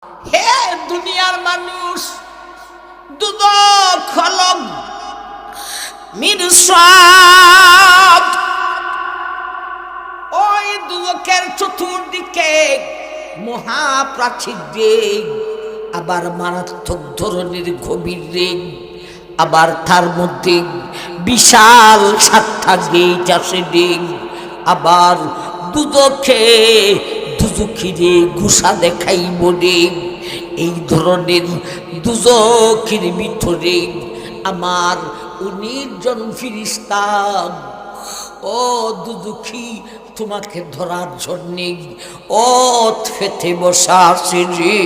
হে দুনিয়ার মানুষ, দুদক খলক মিরসাদ, ওই দুদকের চতুর্দিকে মহাপ্রাচীর রেগ, আবার মারাত্মক ধরনের গভীর রেগ, আবার তার মধ্যে বিশাল 7টা গেট আছে রেগ, আবার দুদকে দুজকিরে গুসা দেখাইব রেগ। এই ধরনের দুজকের ভিতরে আমার 19 জন ফিরিস্তা ও দুজকি তোমাকে ধরার জন্যে ফেতে বসা আছে রে।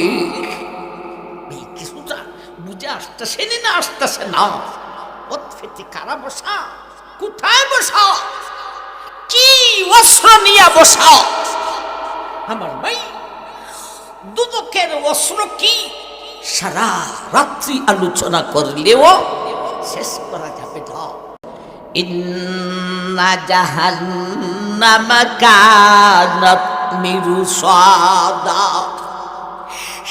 কিছুটা বুঝে আসতেছে না, আসতেছে না। ফেতে কারা বসা, কোথায় বসা, কি অস্ত্র নিয়ে বসা? আমার ভাই, দুদকের অস্ত্র কি সারা রাত্রি আলোচনা করলেও শেষ করা যাবে না। ইন্না জাহান্নামা কানাত মিরসাদা।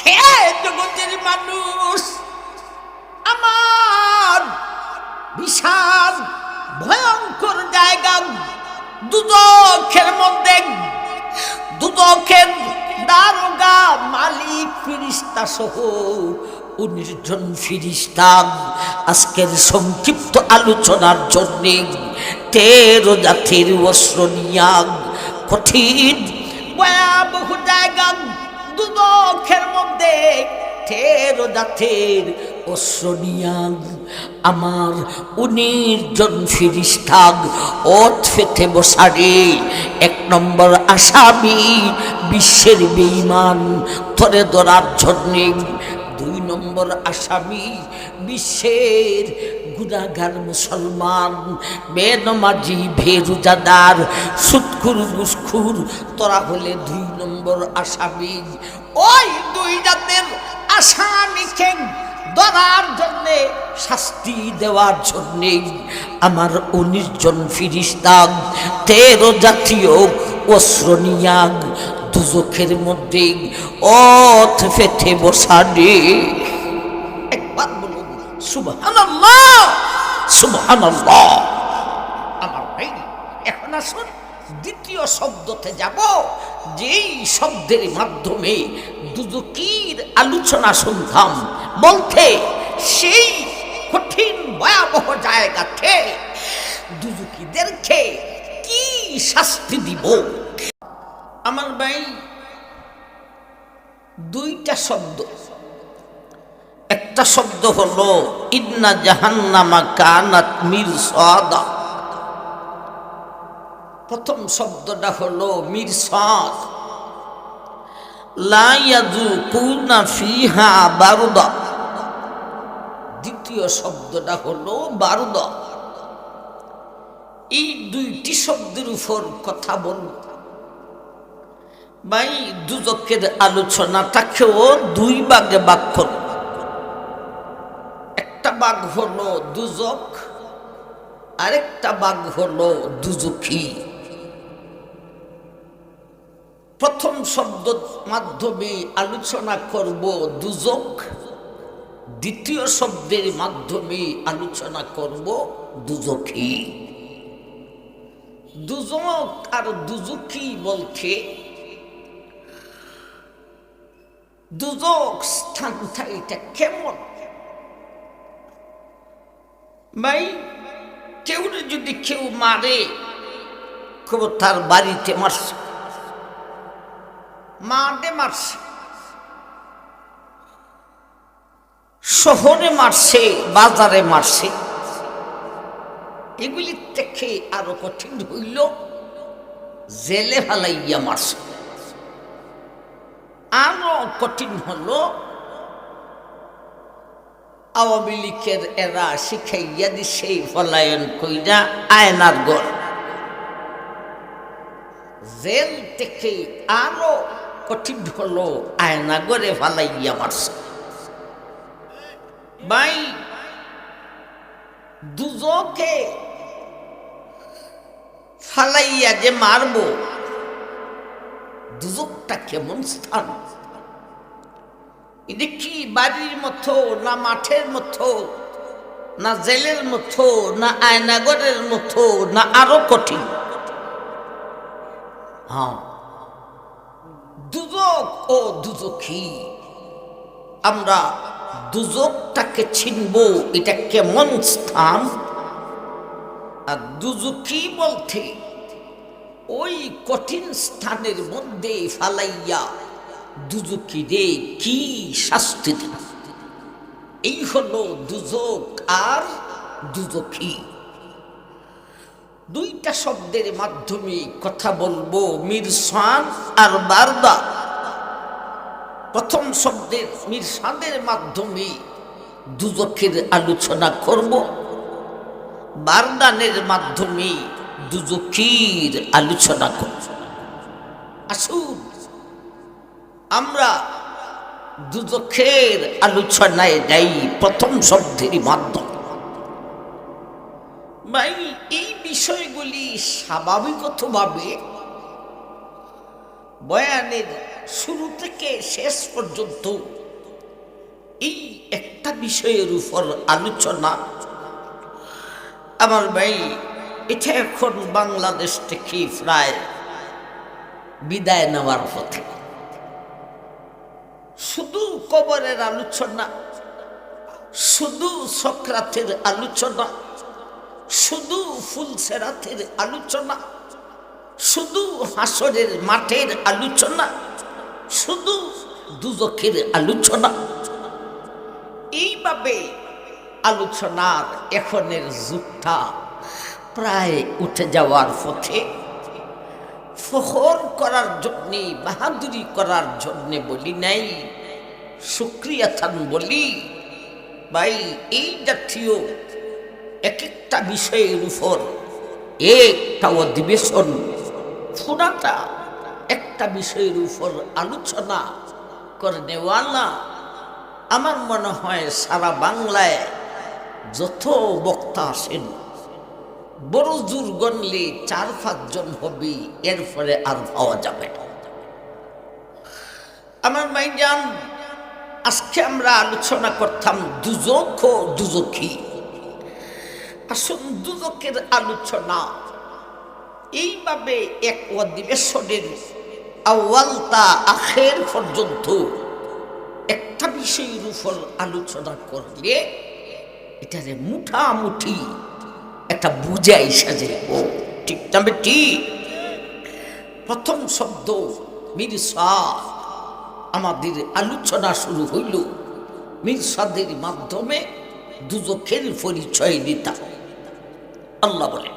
হে জগতের মানুষ, আমার বিশাল ভয়ঙ্কর জায়গা দুদকের মধ্যে, দুদকের দারোগা, মালিক, ফিরিস্তা সহ 19 জন ফিরিস্তা আজকের সংক্ষিপ্ত আলোচনার জন্য 13 জাতির অস্ত্র নিয়া কঠিন ভয়াবহ জায়গা দুদকের মধ্যে 13 জাতির অস্ত্র নিয়া আমার 19 জন ফিরিস্তা ফেতে বসারে। 1 নম্বর আসামি বিশ্বের বেঈমান ধরে ধরার জন্যে, 2 নম্বর আসামি বিশ্বের গুনাহগার মুসলমান, বেনমাজি, বেরোজাদার, সুদখোর, ঘুষখোর, তোরা হলে 2 নম্বর আসামি। ওই 2 জাতের আসামিকে ধরার জন্যে, শাস্তি দেওয়ার জন্যে আমার 19 জন ফিরিস্তা 13 জাতীয় অস্ত্র নিয়া দুজকের মধ্যে ফেতে বসানে। একবার বলুন সুবহানাল্লাহ, সুবহানাল্লাহ। আমার ভাই, এখন আসুন দ্বিতীয় শব্দতে যাব, যেই শব্দের মাধ্যমে দুজকির আলোচনা শুনতাম বলতে সেই কঠিন ভয়াবহ জায়গাতে দুজকিদেরকে কি শাস্তি দিব। আমার ভাই, 2টা শব্দ। একটা শব্দ হলো ইন্না জাহান্নামা কানাত মিরসাদা। প্রথম শব্দটা হলো মিরসাদ, লা ইয়াযুকুনা ফিহা বারদা। দ্বিতীয় শব্দটা হলো বারদা। এই 2টি শব্দের উপর কথা বলব ভাই। দুজকের আলোচনাটাকেও 2 ভাগে ভাগ করব। একটা ভাগ হলো দুজক, আরেকটা ভাগ হলো দুজকি। প্রথম শব্দের মাধ্যমে আলোচনা করব দুজক, দ্বিতীয় শব্দের মাধ্যমে আলোচনা করব দুজকি। দুজক আর দুজকি বলতে দুজক স্থানটা এটা কেমন ভাই? কেউ যদি কেউ মারে, কেউ তার বাড়িতে মারছে, মাঠে মারছে, শহরে মারছে, বাজারে মারছে, এগুলির থেকে আরো কঠিন হইল জেলে ফালাইয়া মারছে। আরো কঠিন হলো আওয়ামী লীগের এরা শিখাইয়া দিছে ফলায়ন কইরা আয়নার ঘর। জেল থেকে আরো কঠিন হলো আয়না ঘরে ফালাইয়া মারছে। ভাই, দুজকে ফালাইয়া যে মারবো, দুজকটা কেমন স্থান? এটা কি বাড়ির মতো, না মাঠের মতো, না জেলের মতো, না আয়নাগরের মতো, না আরো কঠিন? হ্যাঁ, দুজক ও দুজখী। আমরা দুজকটাকে চিনব, এটা কেমন স্থান। আর দুজখী বলতে ওই কঠিন স্থানের মধ্যে ফালাইয়া দুজখীরে কি শাস্তি দেব, এই হলো দুজক আর দুজখী। দুইটা শব্দের মাধ্যমে কথা বলবো, মিরসাদ আর বারদা। প্রথম শব্দের মিরসাদের মাধ্যমে দুজখের আলোচনা করব, বারদানের মাধ্যমে দুজখীর আলোচনা করব। আসুন আমরা দুজখের আলোচনায় যাই প্রথম শব্দের মাধ্যমে। ভাই, এই বিষয়গুলি স্বাভাবিকভাবে বয়ানের শুরু থেকে শেষ পর্যন্ত এই একটা বিষয়ের উপর আলোচনা। আমার ভাই, এটা এখন বাংলাদেশ থেকে প্রায় বিদায় নেওয়ার পথে। শুধু কবরের আলোচনা, শুধু সক্রাতের আলোচনা, শুধু ফুলসেরাতের আলোচনা, শুধু হাসরের মাঠের আলোচনা, শুধু দুজখের আলোচনা, এইভাবে আলোচনার এখনের যুগটা প্রায় উঠে যাওয়ার পথে। ফখর করার জন্যে, বাহাদুরি করার জন্যে বলি নাই, শুক্রিয়াতান বলি। ভাই, এই জাতীয় এক একটা বিষয়ের উপর একটা অধিবেশন, পুরাটা একটা বিষয়ের উপর আলোচনা করে নেওয়ালা, আমার মনে হয় সারা বাংলায় যত বক্তা আসেন বড় জোর গণলে 4-5 জন হবে, এরপরে আর পাওয়া যাবে না। আমার ভাইজান, আজকে আমরা আলোচনা করতাম দুজক ও দুজখী। আসুন দুজকের আলোচনা এইভাবে এক অধিবেশনের আওয়ালতা আখের পর্যন্ত একটা বিষয়ের উপর আলোচনা করলে এটারে মুঠামুঠি একটা বুঝাই সাজে। ও ঠিক তবে ঠিক। প্রথম শব্দ মিরসাদ, আমাদের আলোচনা শুরু হইল মিরসাদের মাধ্যমে দুজখের পরিচয় দিতাম। আল্লাহ বলেন,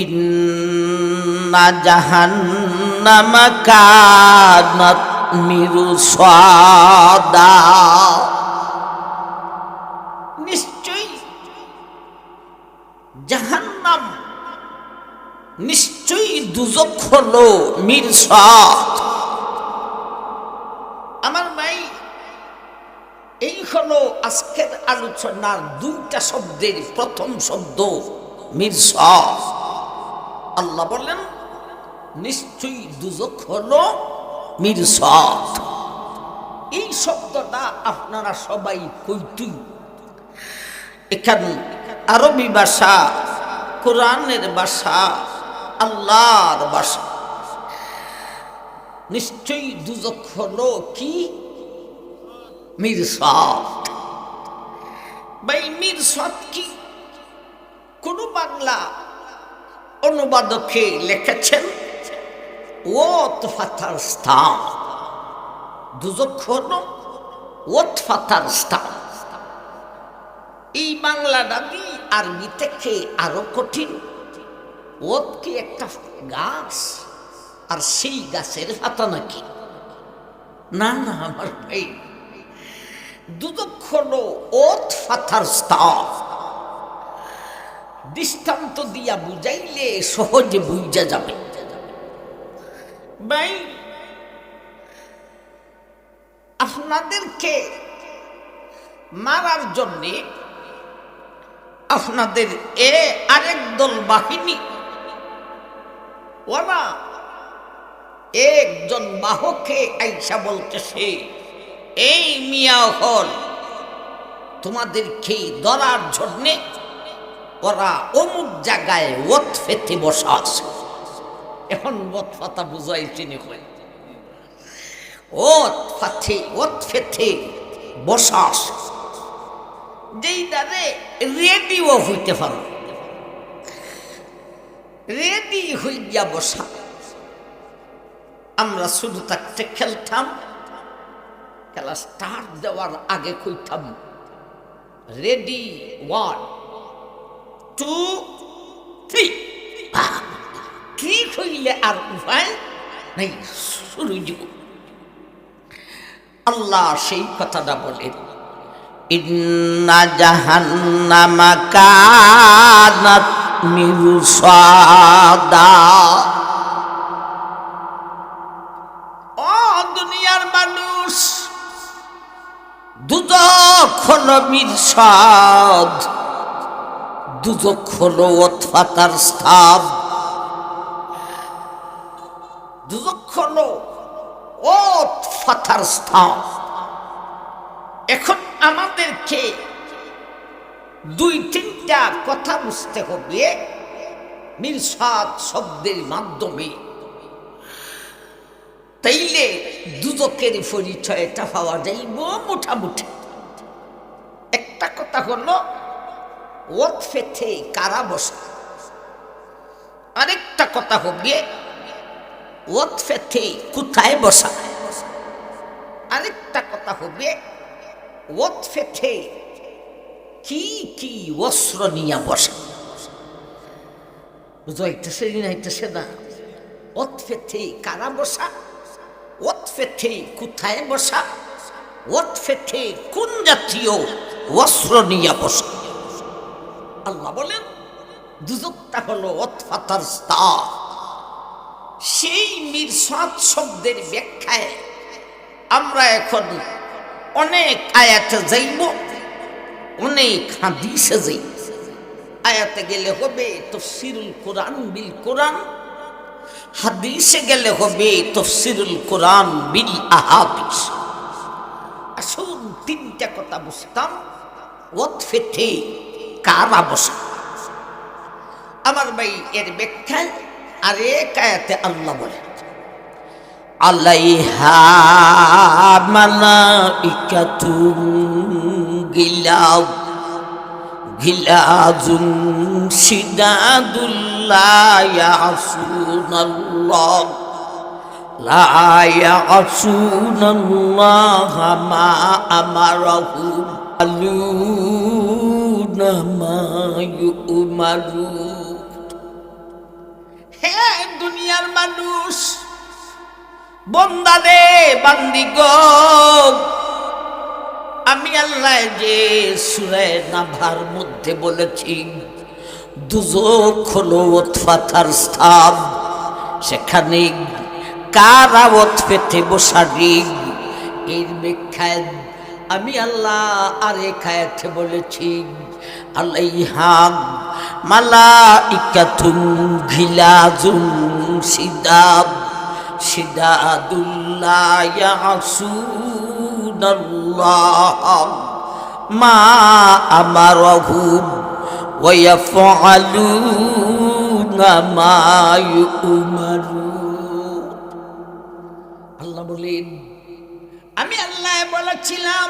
ইন্না জাহান্নামা কানাত মিরসাদা। নিশ্চয়ই জাহান্নাম, নিশ্চয়ই দুজখ হলো মিরসাদ। আমার ভাই, এই হলো আজকের আলোচনার দুইটা শব্দের প্রথম শব্দ মিরসাদ। আল্লাহ বলেন, নিশ্চয়ই দুজখ হলো মিরসাদ। এই শব্দটা আপনারা সবাই কইতু। এখানে আরবি ভাষা, কোরআনের ভাষা, আল্লাহর ভাষা। নিশ্চয়ই দুজখ হলো কি? মিরসাদ। ভাই, মিরসাদ কি? কোন বাংলা অনুবাদকে লিখেছেন ওত ফাতার স্থান। দুজখ হলো ওত ফাতার স্থান। এই বাংলাটা দিয়ে আরবি থেকে আরো কঠিন। ওত কি একটা গাছ, আর সেই গাছের পাতা নাকি? না না আমার ভাই, দুজখ হলো ওত ফাতার স্থান। দৃষ্টান্ত দিয়া বুঝাইলে সহজে বুঝা যাবে। ভাই, আপনাদেরকে মারার জন্যে আপনাদের আরেক দল বাহিনী, ওরা একজন বাহকে আইসা বলতেছে, এই মিয়া হল তোমাদেরকে ধরার জন্যে ওরা অমুক জায়গায় ওত ফেতে বসা আছে। এখন ওত ফাতা বুঝাইছি নি হয় ওত ফেতে বসা আছে, যেইটারে রেডিও হইতে পারো, রেডি হইয়া বসা। আমরা শুধু থাকতে খেলতাম, খেলা স্টার্ট দেওয়ার আগে কইতাম রেডি 1 2 3 ঠিক হইলে আর উপায় নাই, শুরু দিব। আল্লাহ সেই কথাটা বলেন, ইন্না জাহান্নামা কানাত মিরসাদা। ও দুনিয়ার মানুষ, দুজক হলো মিরসাদ, দুজক হলো ওতফাতার স্থান, দুজক হলো ওতফাতার স্থান। এখন আমাদেরকে 2-3টা কথা বুঝতে হবে মিরসাদ শব্দের মাধ্যমে, তাইলে দুজকের পরিচয়টা পাওয়া যাইব মোটামুটি। একটা কথা হলো ওত ফেতে কারা বসা, আরেকটা কথা হবে ওত ফেতে কোথায় বসা, আরেকটা কথা হবে ওত ফেতে কি কি অস্ত্র নিয়ে বসা। বুঝাইতেছে নাইতেছে না? ওত ফেতে কারা বসা, ওত ফেতে কোথায় বসা, ওত ফেতে কোন জাতীয় অস্ত্র নিয়ে বসা। আল্লাহ বলেন দুজকটা হলো ওতফাতার স্থান। সেই মিরসাদ শব্দের ব্যাখ্যায় আমরা এখন অনেক আয়াতে যাইব, অনেক হাদিসে যাইব। আয়াতে গেলে হবে তাফসীরুল কোরআন বিল কোরআন, হাদিসে গেলে হবে তাফসীরুল কোরআন বিল আহাদিস। আসুন 3টা কথা বুঝতাম ওত ফেতে কারা বসা। আমার ভাই এর ব্যাখ্যায় আরেক আয়াতে আল্লাহ বলে আলাইহা মালাইকাতুন গিলাজুন শিদাদুল লা ইয়াসুনাল্লাহা মা আমারাহুম আলুনা মা ইউমারুন। হে দুনিয়ার মানুষ, বন্দারে বান্দিগণ, আমি আল্লাহ যে সূরা নাভার মধ্যে বলেছি দুজক হলো ওতফাতার স্থান, সেখানে কারা ওত ফেতে বসারি। এর ব্যাখ্যায় আমি আল্লাহ আরেক আয়াতে বলেছি আলাইহা মালাইকাতুন গিলাজুন শিদাদুল লা ইয়াসুনাল্লাহা মা আমারাহুম ওয়া ইয়াফআলুনা মা ইউমারুন। আল্লাহ বলেন আমি আল্লাহ বলেছিলাম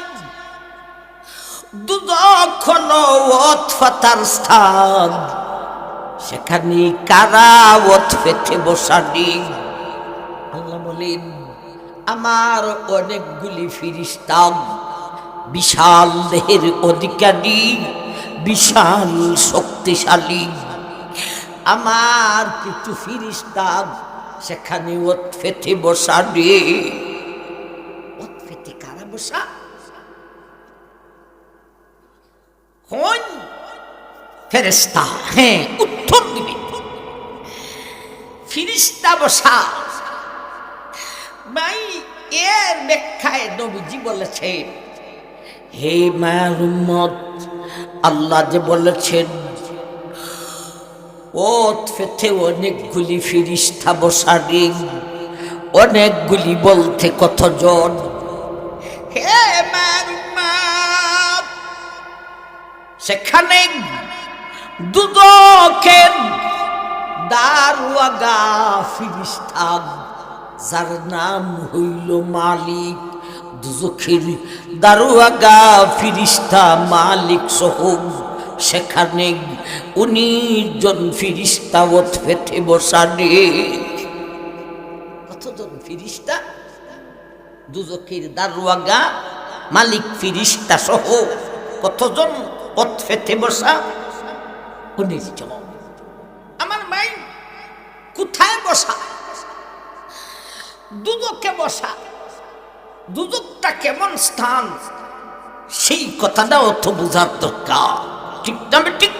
দুজক হলো ওতফাতার স্থান, সেখানে কারা ওত ফেতে বসানি। আল্লাহ বলেন আমার অনেকগুলি ফেরেশতা, বিশাল দেহের অধিকারী, বিশাল শক্তিশালী। আমার কিছু ফেরেশতা সেখানে ওত ফেতে বসানি। ওত ফেতে কারা বসা? কোন ফেরেশতা? হ্যাঁ, উত্তর দিবে ফেরেশতা বসা। ভাই এর ব্যাখ্যায় নবীজি বলেছেন, হে মায়ের উম্মত, আল্লাহ যে বলেছেন ওত ফেতে অনেকগুলি ফেরেশতা বসানি, অনেকগুলি বলতে কতজন? হে মায়ের সেখানে দুদকের দারোয়াগা ফিরিস্তা, যার নাম হইল মালিক, দুজখের দারোয়াগা ফিরিস্তা মালিক সহ সেখানে 19 জন ফিরিস্তা ওত ফেটে বসানে। কতজন ফিরিস্তা? দুজখের দারোয়াগা মালিক ফিরিস্তা সহ কতজন ওত ফেটে বসা? 19 জন। আমার ভাই, কোথায় বসা? দুদকে বসা। দুদকটা কেমন স্থান, সেই কথাটা অত বোঝার দরকার, ঠিক না? ঠিক।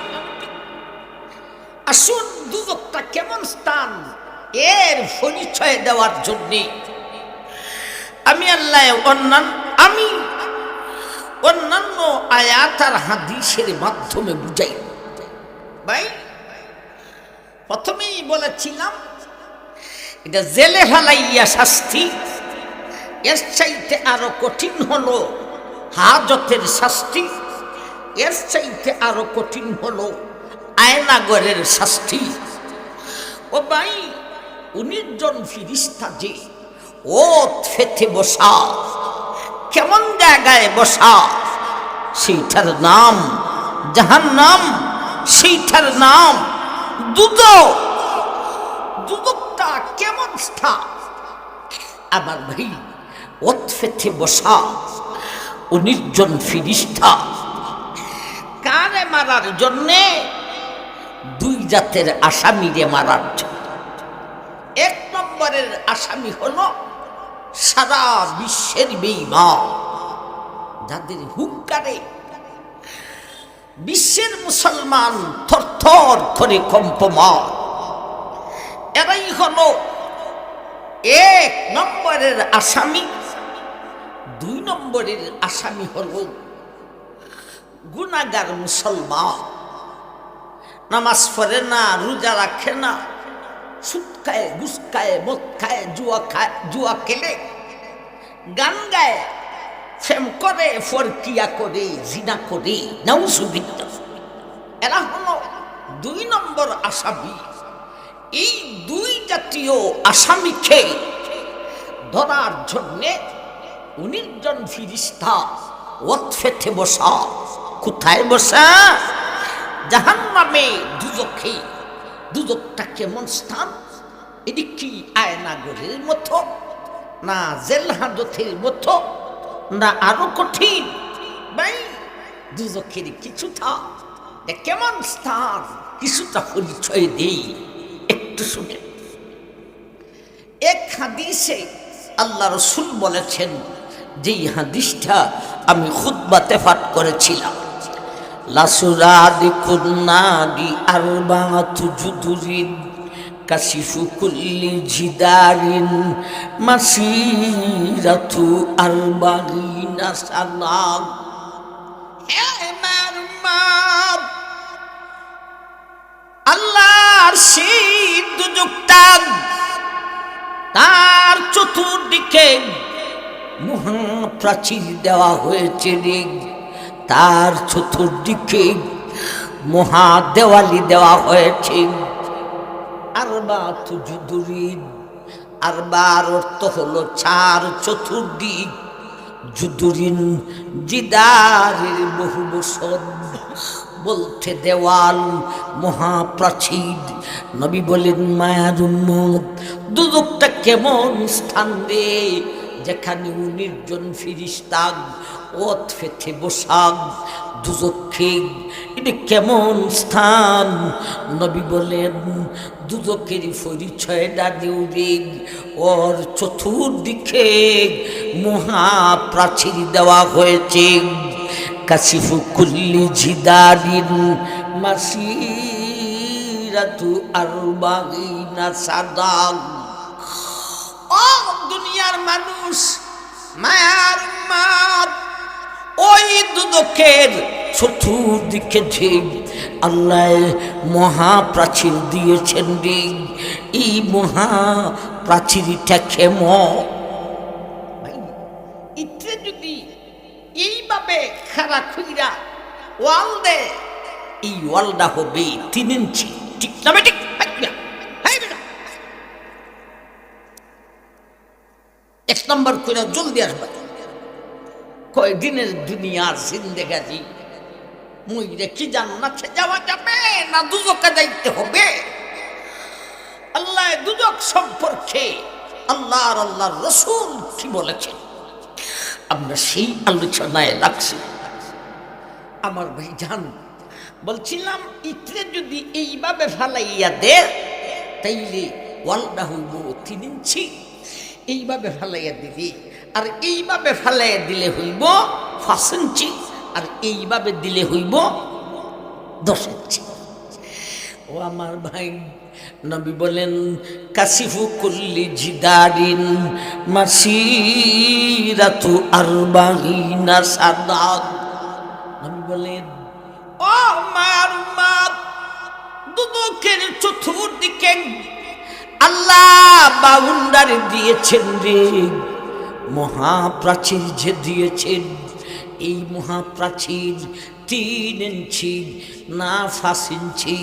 আসুন, দুদকটা কেমন স্থান এর পরিচয় দেওয়ার জন্য আমি অন্যান্য আয়াত আর হাদিসের মাধ্যমে বুঝাই। ভাই, প্রথমেই বলেছিলাম এটা জেলে ফেলাইয়া শাস্তি, এর চাইতে আরো কঠিন হলো হাজতের শাস্তি, এর চাইতে আরো কঠিন হলো আয়নাগরের শাস্তি। ও ভাই, 19 জন ফিরিস্তা যে ওত ফেতে বসা, কেমন জায়গায় বসা, সেইটার নাম জাহান্নাম, সেইটার নাম দুদক। দুদকটা কেমন স্থান? আমার ভাই, ওত ফেতে বসা 19 জন ফিরিস্তা কারে মারার জন্যে? 2 জাতের আসামিরে মারার জন্য। 1 নম্বরের আসামি হলো সারা বিশ্বের বেঈমান, যাদের হুঙ্কারে বিশ্বের মুসলমান থরথর করে কম্পমান। এরাই হলো 1 নম্বরের আসামি। 2 নম্বরের আসামি হলো গুনাহগার মুসলমান, নামাজ পড়ে না, রোজা রাখে না, সুদ খায়, ঘুষ খায়, মদ খায়, জুয়া খেলে, গান গায়, প্রেম করে, ফরকিয়া করে, জিনা করে, নাউজুবিল্লাহ। এরা হলো 2 নম্বর আসামি। এই 2 জাতীয় আসামিকে ধরার জন্যে 19 জন ফিরিস্তা ওত ফেতে বসা। কোথায় বসা? জাহান্নামে, দুজখে। দুজকটা কেমন স্থান? এটি কি আয়নাগরের মতো, না জেল হাজতের মতো, না আরো কঠিন? ভাই, দুজখের কিছুটা কেমন স্থান, কিছুটা পরিচয় দেই, একটু শুনে। 1 হাদিসে আল্লাহ রাসূল বলেছেন, যেই হাদিসটা আমি খুতবাতে পাঠ করেছিলাম, লাসুরাদিকুন নাদি আরবাআতু জুদুরিন কাশিফু কুল্লি জিদারিন মাসিরাতু আরবাঈনা সানা। আল্লাহর সেই দুজকটা, তার চতুর্দিকে মহাপ্রাচীর দেওয়া হয়েছে রে, তার চতুর্দিকে মহাদেওয়ালি দেওয়া হয়েছে। আরবাআতু জুদুরিন, আরবার অর্থ হলো 4 চতুর্দিক, জুদুরিন জিদারের বহু বছর, বলতে দেওয়াল, মহাপ্রাচীর। নবী বলেন, মায়ার উম্মত, দুজকটা কেমন স্থান রে, যেখানে 19 জন ফিরিস্তা ওত ফেতে বসাগ দুজকে। এটা কেমন স্থান? নবী বলেন, দুজকের পরিচয়টা দেউরে, ওর চতুর্দিকে মহাপ্রাচীর দেওয়া হয়েছে। কাশিফু কুল্লি জিদারিন মাসিরাতু আরবাঈনা সানা। ও দুনিয়ার মানুষ, মায়ার উম্মত, ওই দুদকের চতুর্দিকে যে আল্লাহ মহাপ্রাচীর দিয়েছেন রে, এই মহাপ্রাচীরটা কেমন? ইত্রে যদি এইভাবে খাড়া খুইরা ওয়াল দে, এই ওয়ালটা হবে 3 ইঞ্চি। ঠিক না ঠিক? এক নম্বর করে জলদি আসবা। কয়দিনের দুনিয়ার জিন্দেগাজি, মুইরে কি জান্নাতে যাওয়া যাবে না দুজকে যাইতে হবে? আল্লাহ দুজক সম্পর্কে আল্লাহর রাসূল কি বলেছেন আমরা সেই আলোচনায় লাগছি। আমার ভাইজান বলছিলাম, ইটরে যদি এইভাবে ফালাইয়া দে তাইলে ওয়ালটা হইব 3 ইঞ্চি। এইভাবে ফালাইয়া দিবি, আর এইভাবে ফালাইয়া দিলে হইব 5 ইঞ্চি, আর এইভাবে দিলে হইব 10 ইঞ্চি। ও আমার ভাই, নবী বলেন কাসিফু কুল্লি জিদারিন মাসিরাতু 40 সাদাত। নবী বলেন, ও মার উম্মত, দুদকের চতুর্দিকে আল্লাহ বাউন্ডারি দিয়েছেন রে, মহাপ্রাচীর যে দিয়েছেন, এই মহাপ্রাচীর 3 ইঞ্চি না 5 ইঞ্চি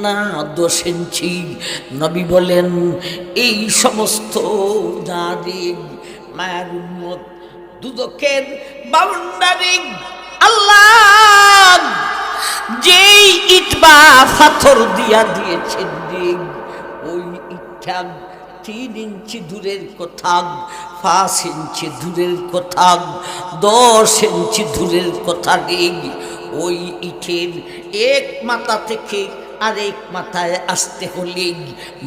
না 10 ইঞ্চি। নবী বলেন এই সমস্ত যারে মায়ের উম্মত দুদকের বাউন্ডারি আল্লাহ যেই ইট বা পাথর দিয়া দিয়েছেন রে, ওই ইটটা 3 ইঞ্চি দূরের কথা, 5 ইঞ্চি দূরের কথা, 10 ইঞ্চি দূরের কথা রে, ওই ইটের এক মাথা থেকে আরেক মাথায় আসতে হলে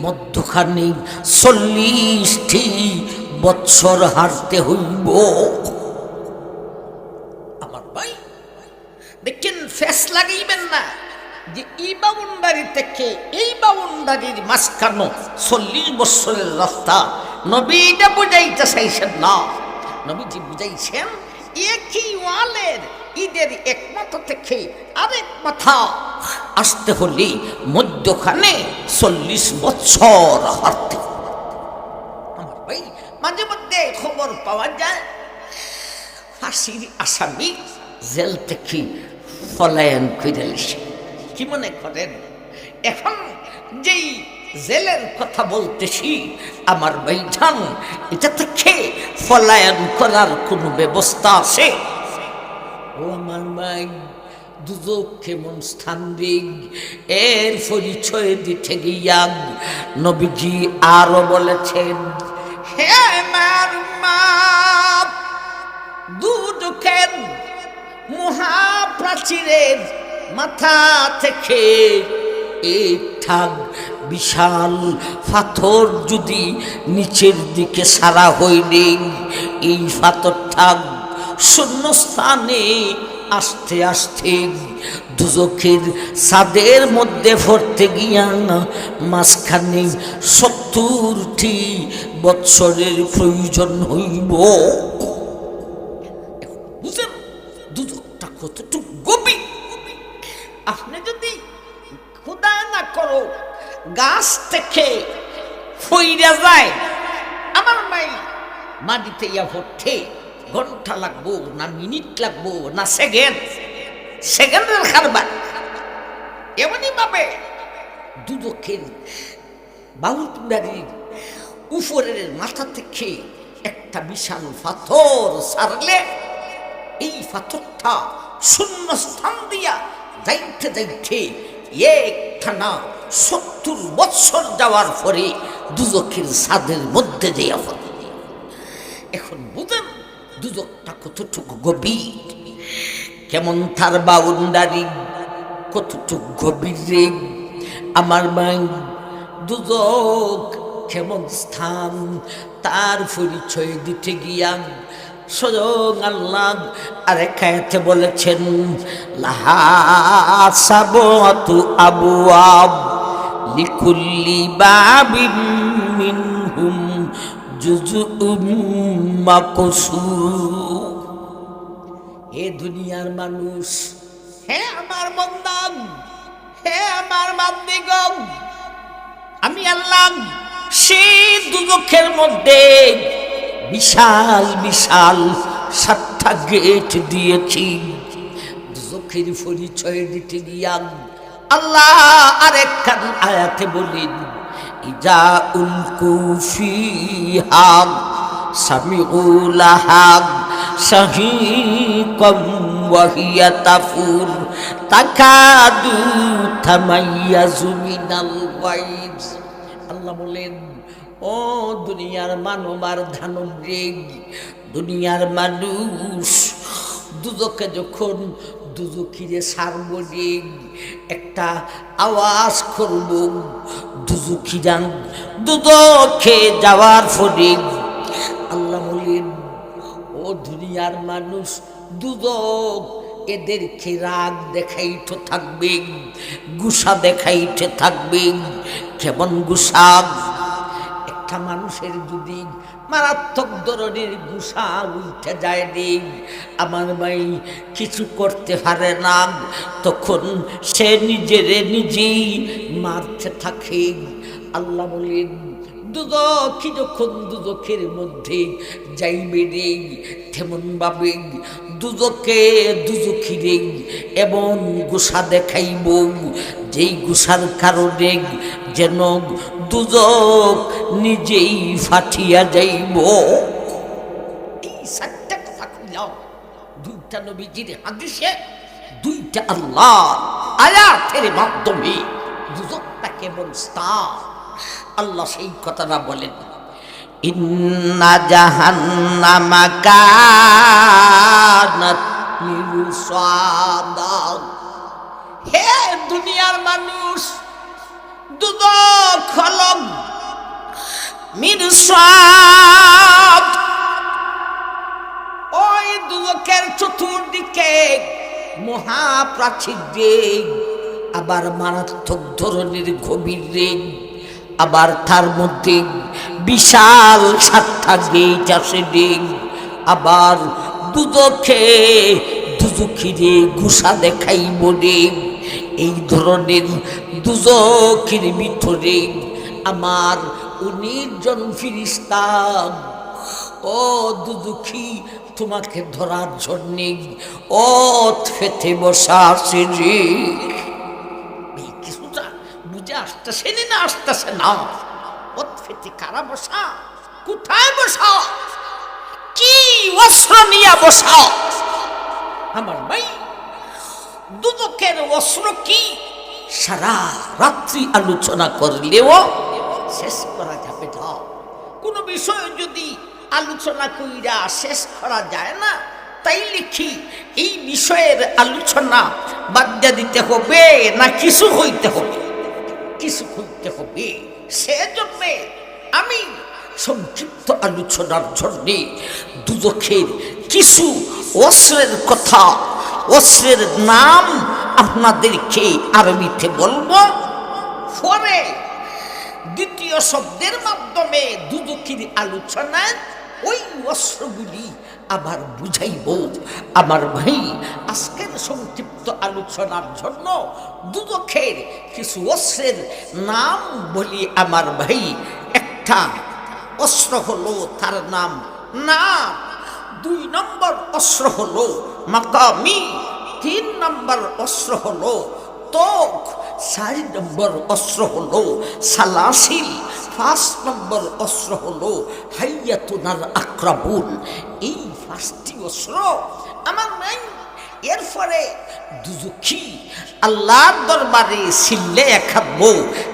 মধ্যখানে 40টি বৎসর হাঁটতে হইব। আমার ভাই দেখেন, ফেস লাগাইবেন না যে এই বাউন্ডারি থেকে এই বাউন্ডারির মাঝখানো 40 বছরের রাস্তা। নবী এটা বুঝাইতে চাইছেন না, নবীজি বুঝাইছেন একই ওয়ালের ঈদের এক মাথা থেকে আরেক মাথা আসতে হলে মধ্যখানে 40 বছর হাঁটতে। আমার ভাই, মাঝে মধ্যে খবর পাওয়া যায় ফাঁসির আসামি জেল থেকে পলায়ন করে এসে। কি মনে করেন এখন যেই জেলের কথা বলতেছি আমার ভাইজান, এটা থেকে পলায়ন করার কোনো ব্যবস্থা আছে? ও আমার ভাই, দুদক কেমন স্থান দিক এর পরিচয় দিতে গিয়া নবীজি আরো বলেছেন, হে আমার উম্মত, দুদকের মহাপ্রাচীরের মাথা থেকে একটা বিশাল পাথর যদি নিচের দিকে সারা হইলে, এই পাথরটা শূন্যস্থানে আস্তে আস্তে দুজকের ছাদের মধ্যে পড়তে গিয়া মাঝখানে 70টি বৎসরের প্রয়োজন হইব। বুঝলেন দুজকটা কতটুকু গভীর? আপনি যদি খোদা না করো গাছ থেকে ফইরা যায়, আমার মাই মাটিতে ইয়া ভরতে ঘন্টা লাগবো না মিনিট লাগবো না সেকেন্ডের কারবার। এমনই ভাবে দুদকের বাউন্ডারির উপরের মাথা থেকে একটা বিশাল পাথর সারলে, এই পাথরটা শূন্য স্থান দিয়া যাইতে যাইতে একখানা 70 বৎসর যাওয়ার পরে দুজকের ছাদের মধ্যে যাইয়া পড়ে। এখন বুঝেন দুজকটা কতটুকু গভীর, কেমন তার বাউন্ডারি কতটুকু গভীর রে আমার ভাই। দুজক কেমন স্থান তার পরিচয় দিতে গিয়া স্বয়ং আল্লাহ আরেক আয়াতে বলেছেন, লাহা সাবতু আবওয়াব লিকুল্লি বাবিন মিনহুম জুজউম মাকসুম। হে দুনিয়ার মানুষ, হে আমার বান্দা, হে আমার বান্দিগণ, আমি আল্লাহ সেই দুজকের মধ্যে বিশাল বিশাল 7টা গেট দিয়েছি। দুজখের পরিচয় দিতে গিয়া আল্লাহ আরেকখান আয়াতে বলেন, ইজা উলকু ফিহা সামিউ লাহা শাহীকাম ওয়া হিয়া তাফুর তাকাদু তামাইয়াজু মিনাল গায়জ। আল্লাহ বলেন, ও দুনিয়ার মানব আর দানব রে, দুনিয়ার মানুষ দুজকে যখন দুজকিরে সারব রে, একটা আওয়াজ করব, দুজকিরান দুজকে যাওয়ার পরে আল্লাহ বলেন, ও দুনিয়ার মানুষ দুজক এদেরকে রাগ দেখাইতে থাকবে, গুসা দেখাইতে থাকবে। কেমন গুসা? একটা মানুষের যদি মারাত্মক ধরনের গুসা উঠে যায় রে, আমার ভাই কিছু করতে পারে না, তখন সে নিজেই মারতে থাকে। আল্লাহ বলেন, দুজকি যখন দুজকের মধ্যে যাইবে রে, তেমন ভাবে দুজকিরে এমন গুসা দেখাইব, যেই গুসার কারণে যেন দুজক নিজেই ফাটিয়া যাইব। এই চারটা কথা কইলাম, দুইটা নবীজির হাদিসে, দুইটা আল্লাহ আয়াতের মাধ্যমে দুজকটা কেমন স্থান আল্লাহ সেই কথাটা বলেন। ইন্না জাহান্নামা কানাত মিরসাদা। হে দুনিয়ার মানুষ, দুজক হলো মিরসাদ। ওই দুজকের চতুর্দিকে মহাপ্রাচীর রে, আবার মারাত্মক ধরনের গভীর রে, আবার তার মধ্যে বিশাল 7টা গেট আছে রে, আবার দুজকিরে গুসা দেখাইব রে। এই ধরনের দুজকের ভিতরে আমার 19 জন ফেরেশতা, ও দুজকি তোমাকে ধরার জন্যে ফেতে বসা আছে রে। কিছুটা বুঝে আসতেছে না, আসতেছে না? ফেতে কারা বসা? কোথায় বসা? কি অস্ত্র নিয়ে বসা? আমার ভাই, দুদকের অস্ত্র কি সারা রাত্রি আলোচনা করলেও শেষ করা যাবে না। কোনো বিষয় যদি আলোচনা কইরা শেষ করা যায় না, তাই লিখি এই বিষয়ের আলোচনা বাদ দিতে হবে না কিছু হইতে হবে? কিছু হইতে হবে। সেজন্য আমি সংক্ষিপ্ত আলোচনার জন্যে দুদকের কিছু অস্ত্রের কথা, অস্ত্রের নাম আপনাদেরকে আরবিতে বলবো, পরে দ্বিতীয় শব্দের মাধ্যমে দুদকের আলোচনায় ওই অস্ত্রগুলি আবার বুঝাইব। আমার ভাই, আজকের সংক্ষিপ্ত আলোচনার জন্য দুদকের কিছু অস্ত্রের নাম বলি। আমার ভাই, একটা অস্ত্র হলো তার নাম না, 2 নম্বর অস্ত্র হলো মাকামি, 3 নম্বর অস্ত্র হলো তোক, 4 নম্বর অস্ত্র হলো সালাসিল, 5 নম্বর অস্ত্র হলো হাইয়াতুনাল আকরাবুন। এই 5টি অস্ত্র আমার নাই। এরপরে দুজকি আল্লাহর দরবারে সিল্লে খাবো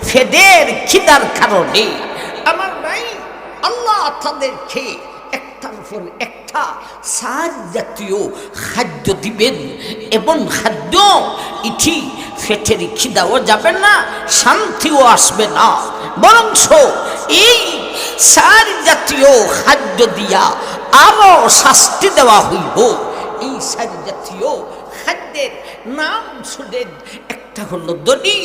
ফেদের খিদার কারণে। আমার নাই, আল্লাহ তাদেরকে একটার উপর একটা সাজ জাতীয় খাদ্য দিবেন, এবং খাদ্য এটি ফেটের খিদাও যাবে না, শান্তিও আসবে না, বরং এই সাজ জাতীয় খাদ্য দিয়া আরো শাস্তি দেওয়া হইব। এই সাজ জাতীয় খাদ্যের নাম শুনেন, একটা হলো দড়ি,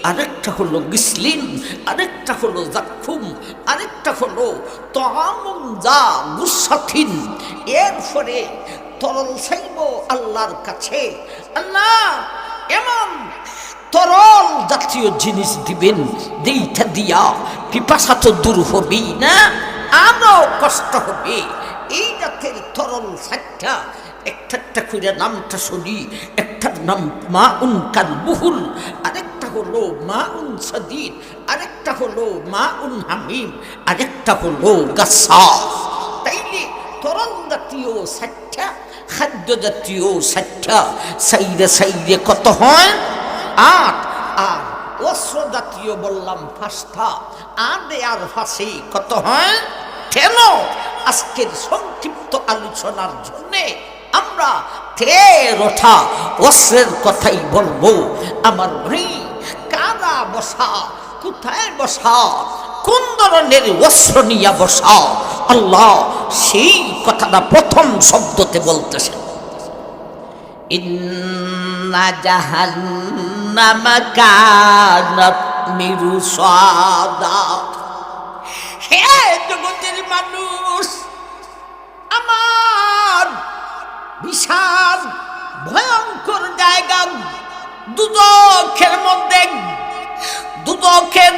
আরেকটা হলো গিসলিন, আরেকটা হলো জাকুম, আরেকটা হলো তামুনজা গুসাথিন। এরপরে তরল চাইব আল্লাহর কাছে, আল্লাহ এমন তরল জাতীয় জিনিস দিবেন যেইটা দিয়া পিপাসা তো দূর হবেই না, আরো কষ্ট হবে। এই জাতের তরল সাতটা একটা একটা করে নামটা শুনি। একটার নাম মা উন কালবুহুল, আরেকটা হলো মা উন সাদিদ, আরেকটা হলো মা উন হামিম, আরেকটা হলো গাসাস। তাইলে তরল জাতীয় 7টা, খাদ্য জাতীয় 7টা, সাইরে সাইরে কত হয়? 8। আর অস্ত্র জাতীয় বললাম 5টা, আদে আর ফাঁসি কত হয়? 10। আজকের সংক্ষিপ্ত আলোচনার জন্যে আমরা 13টা অস্ত্রের কথাই বলবো। আমার ভাই, কারা বসা, কোথায় বসা, কোন ধরনের অস্ত্র নিয়ে বসা, আল্লাহ সেই কথাটা প্রথম শব্দতে বলতেছেন। ইন্না জাহান্নামা কানাত মিরসাদা। হে জগতের মানুষ, আমার বিশাল ভয়ঙ্কর জায়গা দুদকের মধ্যে, দুদকের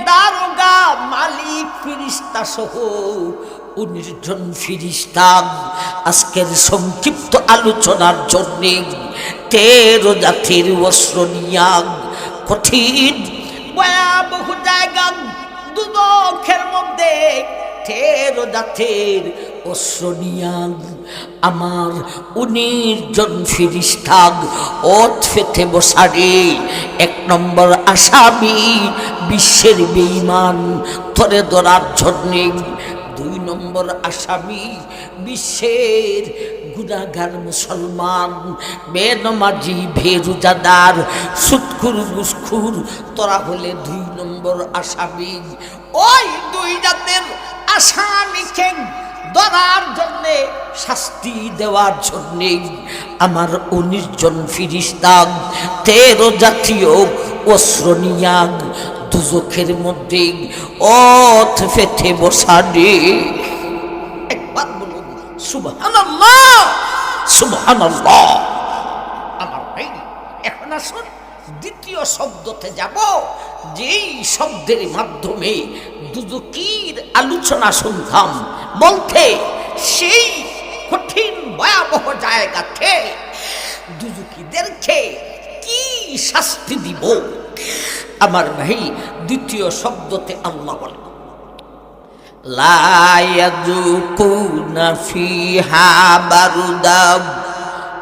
দারোগা, মালিক, ফিরিস্তা সহ 19 জন ফিরিস্তা আজকের সংক্ষিপ্ত আলোচনার জন্যে 13 জাতির অস্ত্র নিয়া কঠিন ভয়াবহ জায়গা দুদকের মধ্যে 13 জাতির অস্ত্র নিয়া আমার 19 জন ফিরিস্তা ওত ফেতে বসারে। 1 নম্বর আসামি বিশ্বের বেঈমান ধরে ধরার জন্যে, 2 নম্বর আসামি বিশ্বের গুনাহগার মুসলমান, বেনমাজি, বেরোজাদার, সুদখোর, ঘুষখোর, তোরা হলে 2 নম্বর আসামি। ওই 2 জাতের আসামিকে ধরার জন্যে, শাস্তি দেওয়ার জন্যে আমার 19 জন ফিরিস্তা 13 জাতীয় অস্ত্র নিয়া দুজখের মধ্যে ওত ফেটে বসানে। একবার বলুন সুবহানাল্লাহ, সুবহানাল্লাহ। আমার ভাই, এখন আসুন দ্বিতীয় শব্দতে যাব, যেই শব্দের মাধ্যমে দুজকির আলোচনা শুনতাম বলতে, সেই কঠিন ভয়াবহ জায়গাতে দুজকিদেরকে কি শাস্তি দিব। আমার ভাই, দ্বিতীয় শব্দতে আল্লাহ বলেন, লা ইয়াযুকুনা ফিহা বারদাম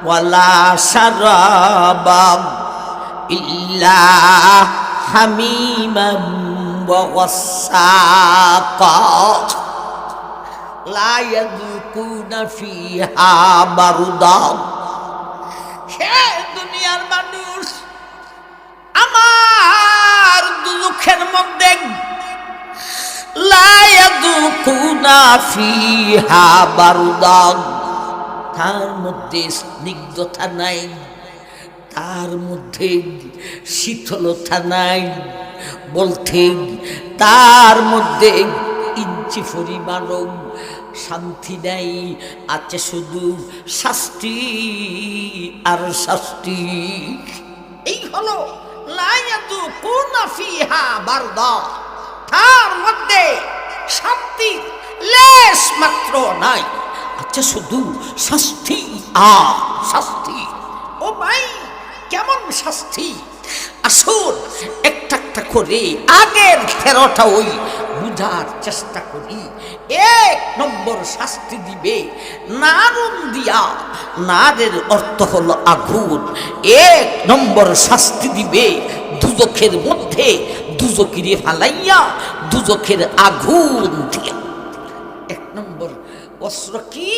ওয়ালা শারাবাম ইল্লা হামিমাম ওয়া গাসসাকা। লা ইয়াযুকুনা ফিহা বারদাম। হে দুনিয়ার মানুষ, আমার দুঃখের মধ্যে লা ইয়াযুকুনা ফিহা বারদান, তার মধ্যে স্নিগ্ধতা নাই, তার মধ্যে শীতলতা নাই, বলতে তার মধ্যে ইঞ্চি পরিমাণও শান্তি নাই, আছে শুধু শাস্তি আর শাস্তি। এই হলো লা ইয়াযুকুনা ফিহা বারদা, তার মধ্যে শান্তি লেশ মাত্র নাই, আচ্ছা শুধু শাস্তি আর শাস্তি। ও ভাই, কেমন শাস্তি? আসুন একটা একটা করে আগের 13টা ওই বুঝার চেষ্টা করি। 1 নম্বর শাস্তি দিবে নারুন দিয়া, নারের অর্থ হলো আগুন। 1 নম্বর শাস্তি দিবে দুজখের মধ্যে, দুজকিরে ফালাইয়া দুজখের আগুন দিয়া। 1 নম্বর অস্ত্র কি?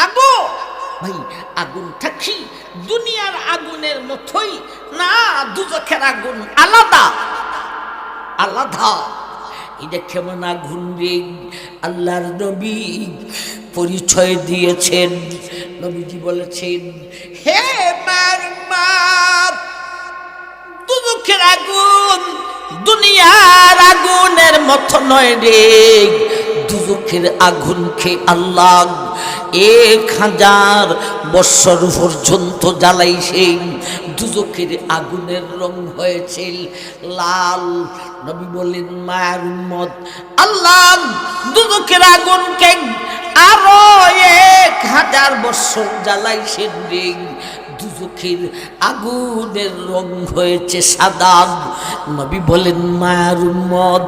আগুন। ভাই, আগুনটা কি দুনিয়ার আগুনের মতোই না? দুজখের আগুন আলাদা আলাদা। এটা কেমন আগুন রে? আল্লাহর নবী পরিচয় দিয়েছেন। নবীজি বলেছেন, হে মারমাত, দুজখের আগুন দুনিয়ার আগুনের মতো নয় রে। দুজখের আগুনকে আল্লাহ 1000 বৎসর পর্যন্ত জ্বালাইছেন। দুজখের আগুনের রং হয়েছে লাল। নবী বলেন, মায়ের উম্মত, আল্লাহ দুজখের আগুনকে আরো 1000 বছর জ্বালাইছেন রে, দুজখের আগুনের রং হয়েছে সাদা। নবী বলেন মায়ার উম্মত,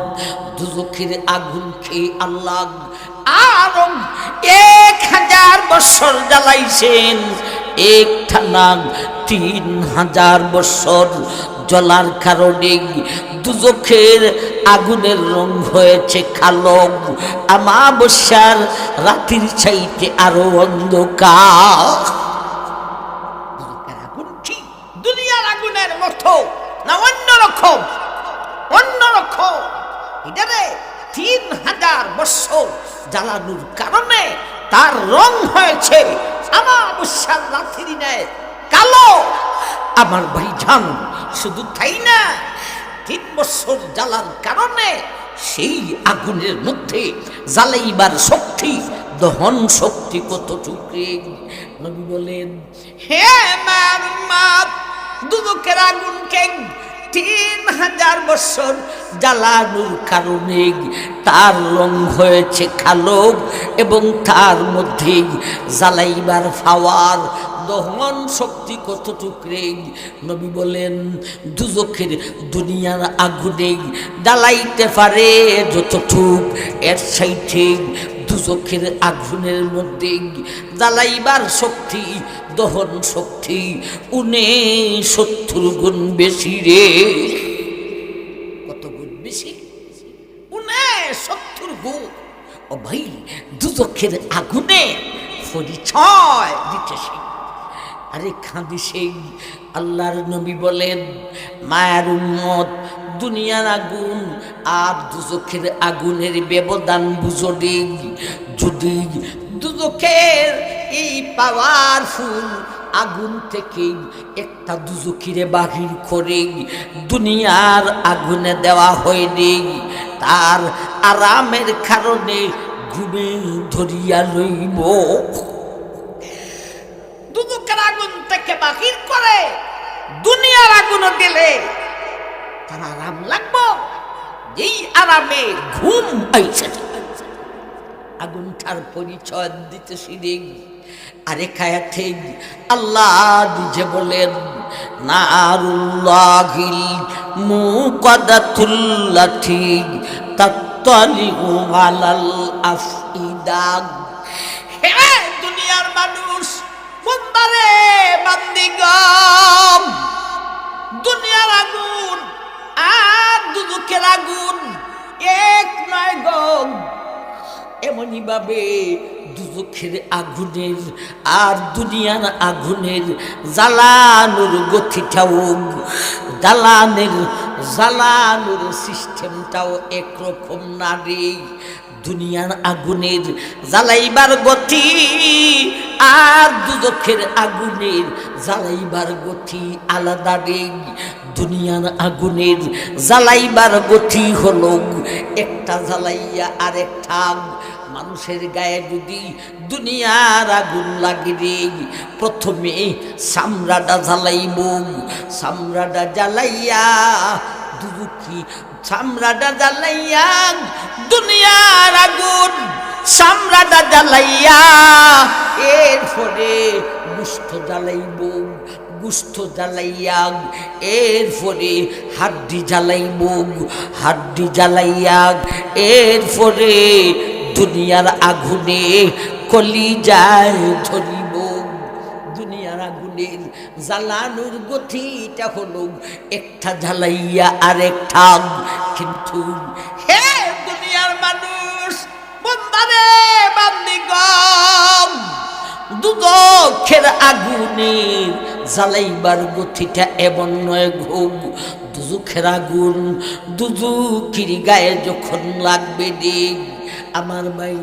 দুজখের আগুন খেয়ে আল্লাহ আরো 1000 বছর জ্বালাইছেন, একটানা 3000 বছর জ্বলার কারণে দুজখের আগুনের রং হয়েছে কালো, আমাবস্যার রাতের চাইতে আরো অন্ধকার। দুজখের আগুন কি দুনিয়ার আগুনের মতো না অন্যরকম? অন্যরকম। এটারে 3000 বছর জ্বালানোর কারণে তার রং হয়েছে আমাবস্যার রাতের ন্যায় কালো। আমার ভাইজান, শুধু তাই না, 3 বছর জ্বালার কারণে সেই আগুনের মধ্যে জ্বালাইবার শক্তি, দহন শক্তি কতটুকু। নবী বলেন হে মার, দুজখের আগুনকে 3000 বছর জ্বালানোর কারণে তার রং হয়েছে কালো, এবং তার মধ্যে জ্বালাইবার পাওয়ার, দহন শক্তি কতটুকু। নবী বলেন দুজখের দুনিয়ার আগুনে জ্বালাইতে পারে যতটুক, এর সাইতে দুজখের আগুনের মধ্যে জ্বালাইবার শক্তি, দহন শক্তি 69 গুণ বেশি রে। কত গুণ বেশি? 69 গুণ। ও ভাই, দুজখের আগুনে পরিচয় দিতেছে। আরে কাঁদিছে। আল্লাহর নবী বলেন মায়ার উম্মত, দুনিয়ার আগুন আর দুজখের আগুনের ব্যবধান বুঝো রে। যদি দুজখের এই পাওয়ারফুল আগুন থেকে একটা দুজখিরে বাহির করে দুনিয়ার আগুনে দেওয়া হয়নি, তার আরামের কারণে ঘুমে ধরিয়া লইব। দুজখের আগুন থেকে বাহির করে দুনিয়ার আগুনে দিলে তার আরাম লাগবো, যেই আরামে ঘুম আইছে। আগুনটার পরিচয় দিতেছি রে। আরে কায়াতে আল্লাহ নিজে বলেন নারুল্লাহিল মুকাদাতুল্লাতি তাত্তালিউ আলাল আফইদা। হে দুনিয়ার মানুষ, বান্দারে বান্দিগণ, দুনিয়ার আগুন আর দুজখের আগুন এক নয় গো। এমনই ভাবে দুজখের আগুনের আর দুনিয়ার আগুনের জ্বালানোর গতিটাও, জ্বালানোর সিস্টেমটাও একরকম না রে। দুনিয়ার আগুনের জ্বালাইবার গতি আর দুজখের আগুনের জ্বালাইবার গতি আলাদা রে। দুনিয়ার আগুনের জ্বালাইবার গতি হলো একটা জ্বালাইয়া আরেকটা। মানুষের গায়ে যদি দুনিয়ার আগুন লাগে রে, প্রথমে চামড়াটা জ্বালাইব, চামড়াটা জ্বালাইয়া দুজখি, চামড়াটা জ্বালাইয়া দুনিয়ার আগুন, চামড়াটা জ্বালাইয়া এরপরে গোশত জ্বালাইব, গোশত জ্বালাইয়া এরপরে হাড্ডি জ্বালাইব, হাড্ডি জ্বালাইয়া এরপরে দুনিয়ার আগুনে কলিজায় ধরিব। দুনিয়ার আগুনের জ্বালানোর গতিটা হলো একটা জ্বালাইয়া আরেকটা। কিন্তু হে দুনিয়ার মানুষ, বান্দারে বান্দিগণ, দুজখের আগুনের জ্বালাইবার গতিটা এমন নয় ঘুম। দুজখের আগুন দুজখির গায়ে যখন লাগবে দেখ, আমার ভাই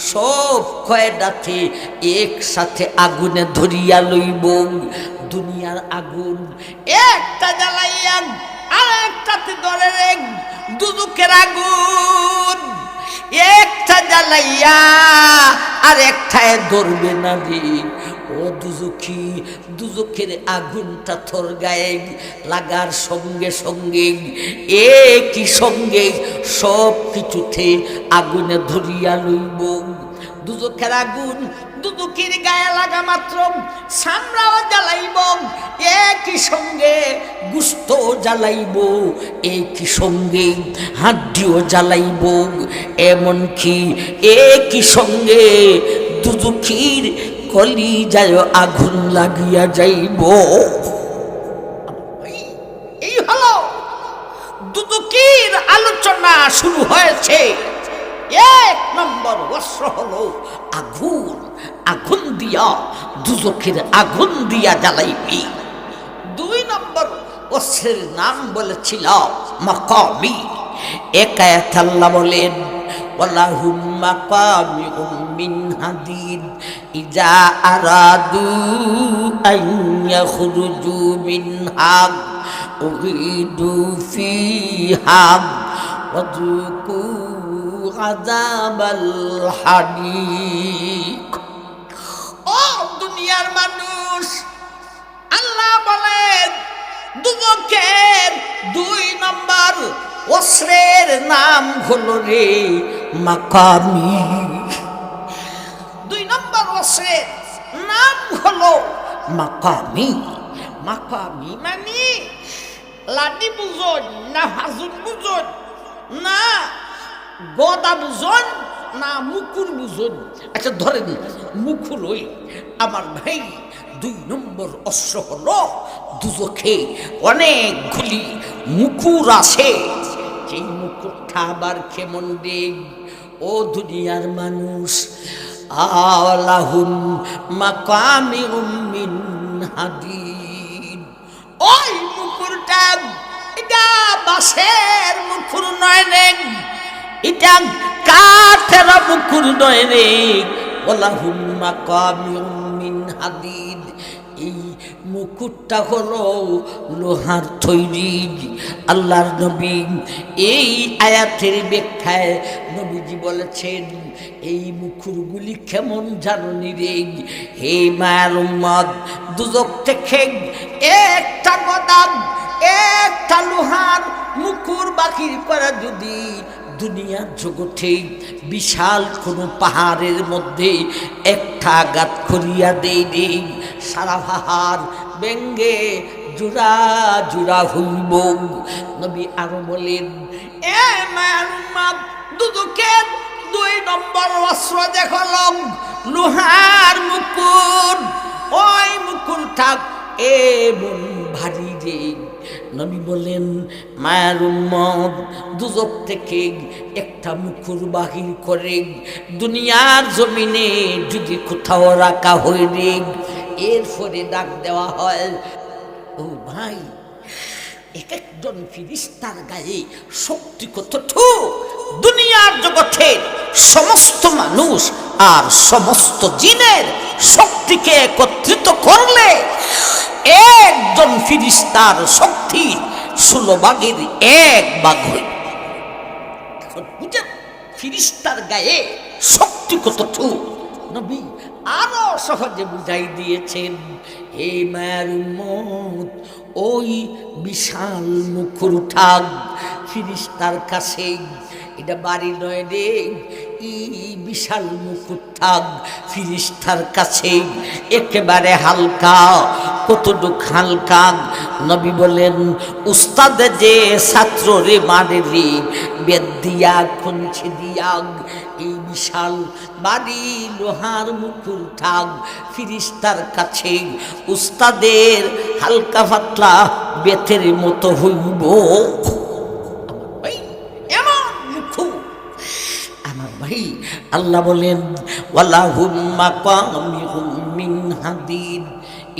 সব কয়টাতে একসাথে আগুনে ধরিয়া লইব। দুনিয়ার আগুন একটা জ্বালাইয়া আর একটাতে ধরে রে। দুজখের আগুন একটা জ্বালাইয়া আর একটায় ধরবে না রে। ও দুজখি, দুজখের আগুনটা তোর গায়ে লাগার সঙ্গে সঙ্গে একই সঙ্গে সব কিছুতে আগুনে ধরিয়া লইব। দুজকের আগুন দুদুকির গায়ে লাগা মাত্র চামড়াও জ্বালাইব, একই সঙ্গে গুস্ত জ্বালাইব, একই সঙ্গে হাড্ডিও জ্বালাইব, এমনকি একই সঙ্গে দুদুকির কলিজায় আগুন লাগিয়া যাইব। এই হলো দুদুকির আলোচনা শুরু হয়েছে। এক নম্বর অস্ত্র হলো আগুন, আগুন দিয়া দুজকের আগুন দিয়া জ্বালাইবি। দুই নম্বর অস্ত্রের নাম বলেছিল মাকামি। এক আয়াত আল্লাহ বলেন ওয়ালাহুম মাকামিউম মিন হাদিদ ইজা আরাদু আন ইয়াখরুজু মিনহা উইদু ফিহা ওয়াযুকু আযাবাল হারিক। ও দুনিয়ার মানুষ, আল্লাহ বলেন দুজকের দুই নম্বর অস্ত্রের নাম হলো রে মাকামি। দুই নম্বর অস্ত্রের নাম হলো মাকামি। মাকামি মানে লাডি বুঝন না হাজুন বুঝন না গদা বুঝন না মুকুর বুঝন। আচ্ছা ধরেন মুকুর ওই আমার ভাই। দুই নম্বর অস্ত্র হলো দুজখে অনেকগুলি মুকুর আছে। সেই মুকুরটা আবার কেমন দেখ ও দুনিয়ার মানুষ। আলাহুম মাকামিউম মিন হাদিদ। ওই মুকুরটা এটা বাঁশের মুকুর নয় রে, এটা কাঠের মুকুর নয় রে। ওয়ালাহুম মাকামিউম মিন হাদিদ। এই মুকুটটা হলো লোহার তৈরি। আল্লাহর নবী এই আয়াতের ব্যাখ্যায় নবীজি বলেছেন এই মুকুরগুলি কেমন জানি রে হে মায়ের উম্মত, দুজক থেকে একটা গদাম একটা লোহার মুকুর বাকির করে যদি দুনিয়ার জগতে বিশাল কোনো পাহাড়ের মধ্যে একটা আঘাত করিয়া দেই সারা পাহাড় ব্যঙ্গে জোড়া জোড়া হইব। নবী আরো বলেন এ মায়ের উম্মত, দুদকের দুই নম্বর অস্ত্র দেখলাম লোহার মুকুর। ওই মুকুরটা এমন ভারী রে। নবী বলেন মায়ের উম্মত, দুজক থেকে একটা মুকুর বাহির করে দুনিয়ার জমিনে যদি কোথাও রাখা হয় রে, এরপরে ডাক দেওয়া হয় ও ভাই এক একজন ফিরিস্তার গায়ে শক্তি কতটুকু। দুনিয়ার জগতের সমস্ত মানুষ আর সমস্ত জিনের শক্তিকে একত্রিত করলে একজন ফিরিস্তার শক্তি 16 ভাগের 1 ভাগ হয়। এখন বুঝেন ফিরিস্তার গায়ে শক্তি কতটুকু। নবী আরো সহজে বুঝাই দিয়েছেন হে মায়ের উম্মত, ওই বিশাল মুখর ঠাগ ফিরিস্তার কাছে এটা বাড়ি নয় রে, এই বিশাল মুকুট থাক ফিরিস্তার কাছে একেবারে হালকা। কতটুক হালকা? নবী বলেন উস্তাদ যে ছাত্র রে মারে রে বেদ দিয়া খুনছে দিয়া, এই বিশাল বাড়ি লোহার মুকুট থাক ফিরিস্তার কাছে উস্তাদের হালকা পাতলা বেতের মতো হইব। আল্লাহ বলেন ওয়ালাহুম মাকামিহুম মিন হাদিদ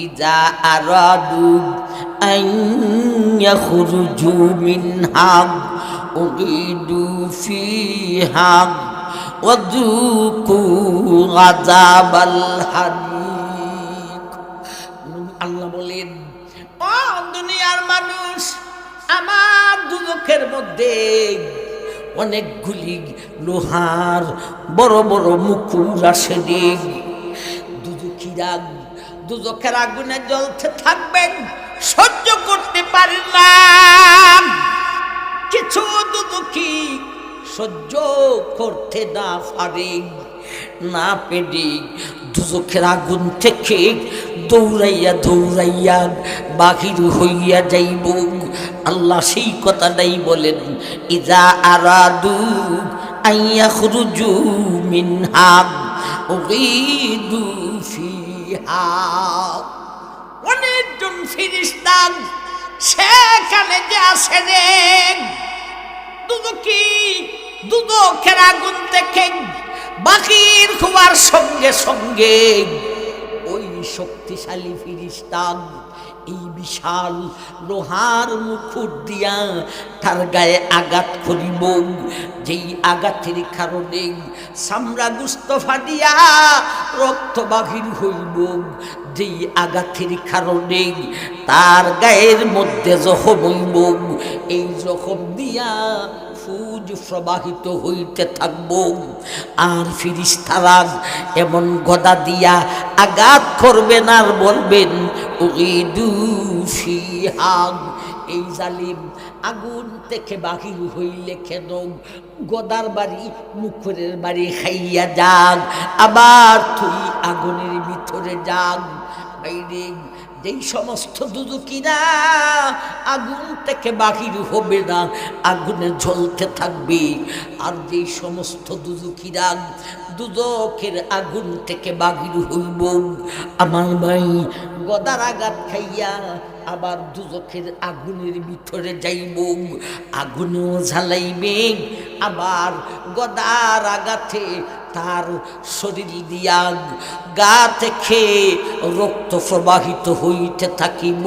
ইজা আরাদু আন ইয়াখরুজু মিনহা উইদু ফিহা ওয়াযুকু আযাবাল হারিক। আল্লাহ বলেন ও দুনিয়ার মানুষ, আমার দুজখের মধ্যে অনেকগুলি লোহার বড় বড় মুকুর আসে দেখ। দুজকিরা দুজকের আগুনে জ্বলতে থাকবেন, সহ্য করতে পারেন না। কিছু দুজকি সহ্য করতে না পারে, না পেরে দুজখের আগুন থেকে দৌড়াইয়া দৌড়াইয়া বাহির হইয়া যাইব। আল্লাহ সেই কথাটাই বলেন, ইজা আরাদু আইয়া খুরুজু মিনহা উগীদু ফিহা। অনেকজন ফেরেশতা সেখানে যে আছে রে, দুদকের আগুন থেকে বাকির হওয়ার সঙ্গে সঙ্গে ওই শক্তিশালী ফেরেশতা এই বিশাল লোহার মুকুট দিয়া তার গায়ে আঘাত করিব। যেই আঘাতের কারণে চামড়া গুস্ত ফাটিয়া রক্ত বাহির হইব, যেই আঘাতের কারণে তার গায়ের মধ্যে জখম হইব, এই জখম দিয়া ফুজ প্রবাহিত হইতে থাকব। আর ফেরেশতারা এমন গদা দিয়া আঘাত করবেন আর বলবেন উগীদু ফিহা। এই জালিম আগুন থেকে বাহির হইলে কেন গদার বাড়ি মুখরের বাড়ি খাইয়া যাক, আবার তুই আগুনের ভিতরে যাক। বাইরে যেই সমস্ত দুদুকিরা আগুন থেকে বাহির হবে না, আগুনে জ্বলতে থাকবে, আর যেই সমস্ত দুদুকিরা দুদকের আগুন থেকে বাহির হইব, আমার ভাই গদার আঘাত খাইয়া আবার দুদকের আগুনের ভিতরে যাইব, আগুনেও ঝালাইবে, আবার গদার আঘাতে তার শরীর দিয়া গা থেকে রক্ত প্রবাহিত হইতে থাকিব,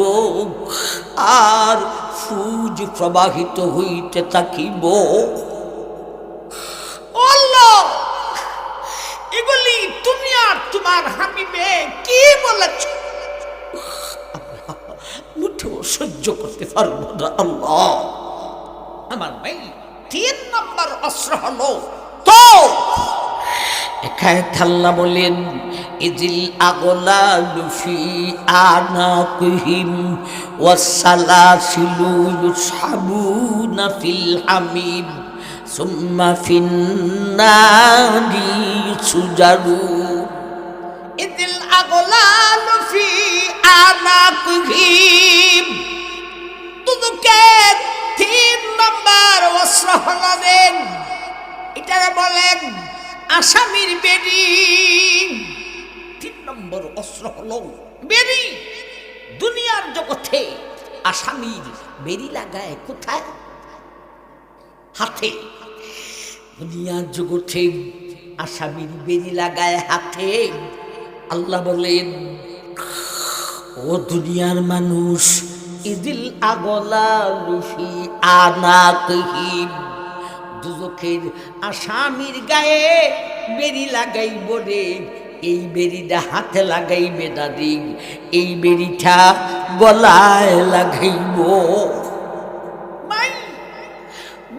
আর ফুজ প্রবাহিত হইতে থাকিব। এগুলি তুমি আর তোমার হাবিবে কি বলেছ, মুঠো সহ্য করতে পারবো না আল্লাহ। আমার ভাই 3 নম্বর অস্ত্র হলো তো এখানে আল্লাহ বলেন, ইজিল আগলালু ফি আনাকিহিম ওয়াসসালাসিলু ইউসহাবুনা ফিল হামিম সুম্মা ফিন্নারি সুজারুন। ইজিল আগলালু ফি আনাকিহিম, দুদকের 3 নম্বর অস্ত্র হলো দেন, এটারে বলেন আসামির বেড়ি। 3 নম্বর অস্ত্র হলো বেড়ি। দুনিয়ার জগতে আসামির বেড়ি লাগায় কোথায়? হাতে। দুনিয়ার জগতে আসামির বেড়ি লাগায় হাতে। আল্লাহ বলেন, ও দুনিয়ার মানুষ, ইদিল আগলালু ফি আনাকিহিম, দুজখের আসামির গায়ে বেড়ি লাগাইব রে, এই বেড়িটা হাতে লাগাইবে না রে, এই বেড়িটা গলায় লাগাইব।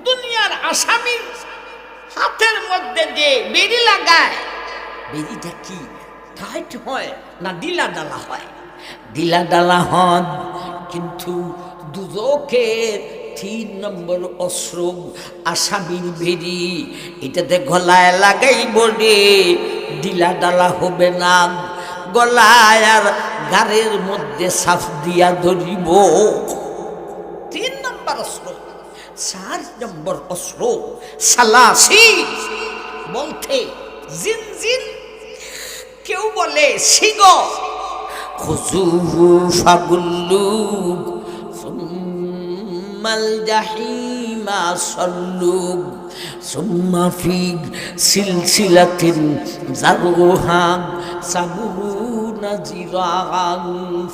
দুনিয়ার আসামির হাতের মধ্যে যে বেড়ি লাগায়, বেড়িটা কি টাইট হয় না ডিলা ডালা হয়? ডিলা ডালা হন, কিন্তু দুজখের 3 নম্বর অস্ত্র আসামির বেড়ি, এটাতে গলায় লাগাইব রে, ডিলা ডালা হবে না, গলায় আর গাড়ের মধ্যে সাফ দিয়া ধরিব। 3 নম্বর অস্ত্র। 4 নম্বর অস্ত্র সালাসিল, বলতে জিনজিন, কেউ বলে সিগ, খুজুহু ফাগুল্লুক সুম্মাল জাহিমা সাল্লুক সুম্মা ফি সিলসিলাতিন যারউহা সাবুনা জিরাআন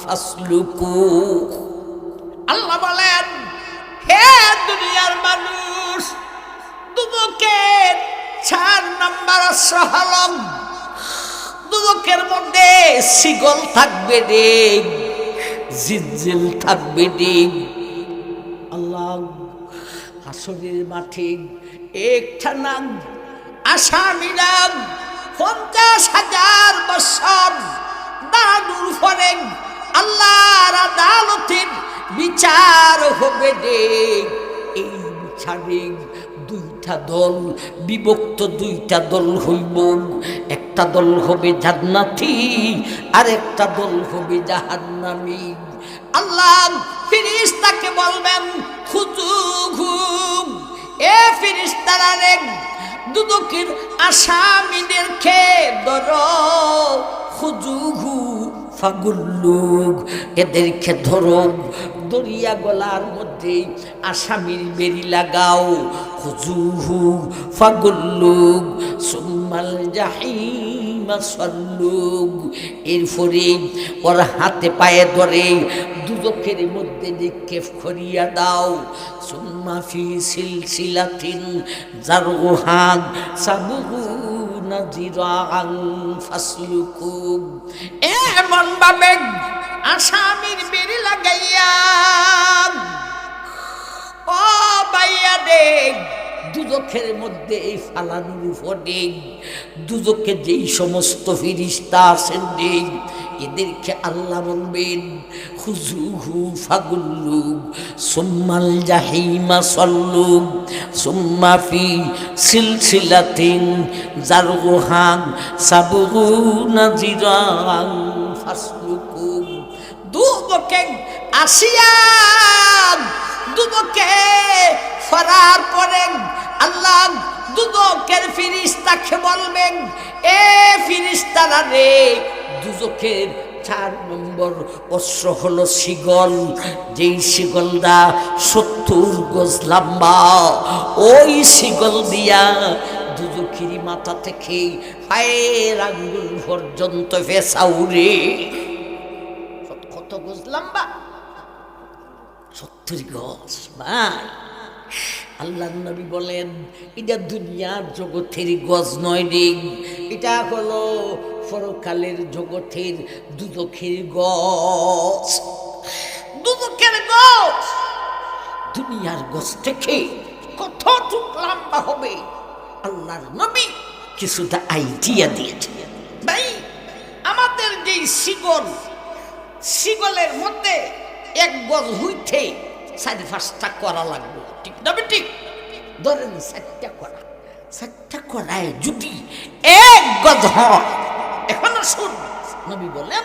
ফাসলুকু। আল্লাহ বলেন, হে দুনিয়ার মানুষ, দুদকের 4 নম্বর অস্ত্র হলো, দুদকের মধ্যে শিকল থাকবে রে, জিলজিল থাকবে রে। আল্লাহ হাসরের মাঠে একটানা আসামিরা 50,000 বছর দাঁড়ানোর পরে আল্লাহর আদালতের বিচার হবে রে। এই বিচারে 2 দুইটা দল, বিভক্ত দুইটা দল হইব। একটা দল হবে জান্নাতি, আর একটা দল হবে জাহান্নামী। আল্লাহ ফেরেশতাকে বলবেন খুযুহু, এ ফেরেশতারা রে দুদকের আসামীদেরকে ধরো, খুযুহু ফাগুল্লুক, এদেরকে ধরো, দরিয়া গলার মধ্যে আসামির বেরি লাগাও। খুযুহু ফাগুল্লুক সুম্মাল জাহিমা সাল্লুক, এরপরে ওর হাতে পায়ে ধরে দুদকের মধ্যে নিক্ষেপ করিয়া দাও। সুম্মা ফি সিলসিলাতিন যারউহা সাবুনা যিরাআন ফাসলুকু, এমন ভাবে আসামির বেরি লাগাইয়া ও বাইয়া দেখ দুদকের মধ্যে এই ফালানোর উপরে দুদকে যেই সমস্ত ফেরেশতা আছেন দেখ, এদেরকে আল্লাহ বলবেন খুযুহু ফাগুল্লুক সুম্মাল জাহিমা সাল্লুক সুম্মা ফি সিলসিলাতিন যারউহা সাবুনা যিরাআন ফাসলুকু। দুদকে আসিয়া দুদকে ফরার পরে আল্লাহ দুদকের ফেরেশতাকে বলবেন, এ ফেরেশতারা রে, দুদকের 4 নম্বর অস্ত্র হলো শিগল, যেই শিগলটা 70 গজ লম্বা, ওই শিগল দিয়া দুদকেরই মাথা থেকে পায়ের আঙ্গুল পর্যন্ত ফেসাউরে। কত গজ লম্বা? 70 গজ। ভাই আল্লাহ নবী বলেন, এটা দুনিয়ার জগতের গজ নয় রে, এটা হলো পরকালের জগতের দুদকের গজ। দুদকের গজ দুনিয়ার গজ থেকে কতটুক লম্বা হবে আল্লাহর নবী কিছুটা আইডিয়া দিয়েছে। ভাই আমাদের যেই শিগল, শিগলের মধ্যে 1 গজ হইতে 4-5টা করা লাগবে, ঠিক না ঠিক? ধরেন 4টা করা, 4টা করায় যদি 1 গজ হয়, এখন শুন নবী বলেন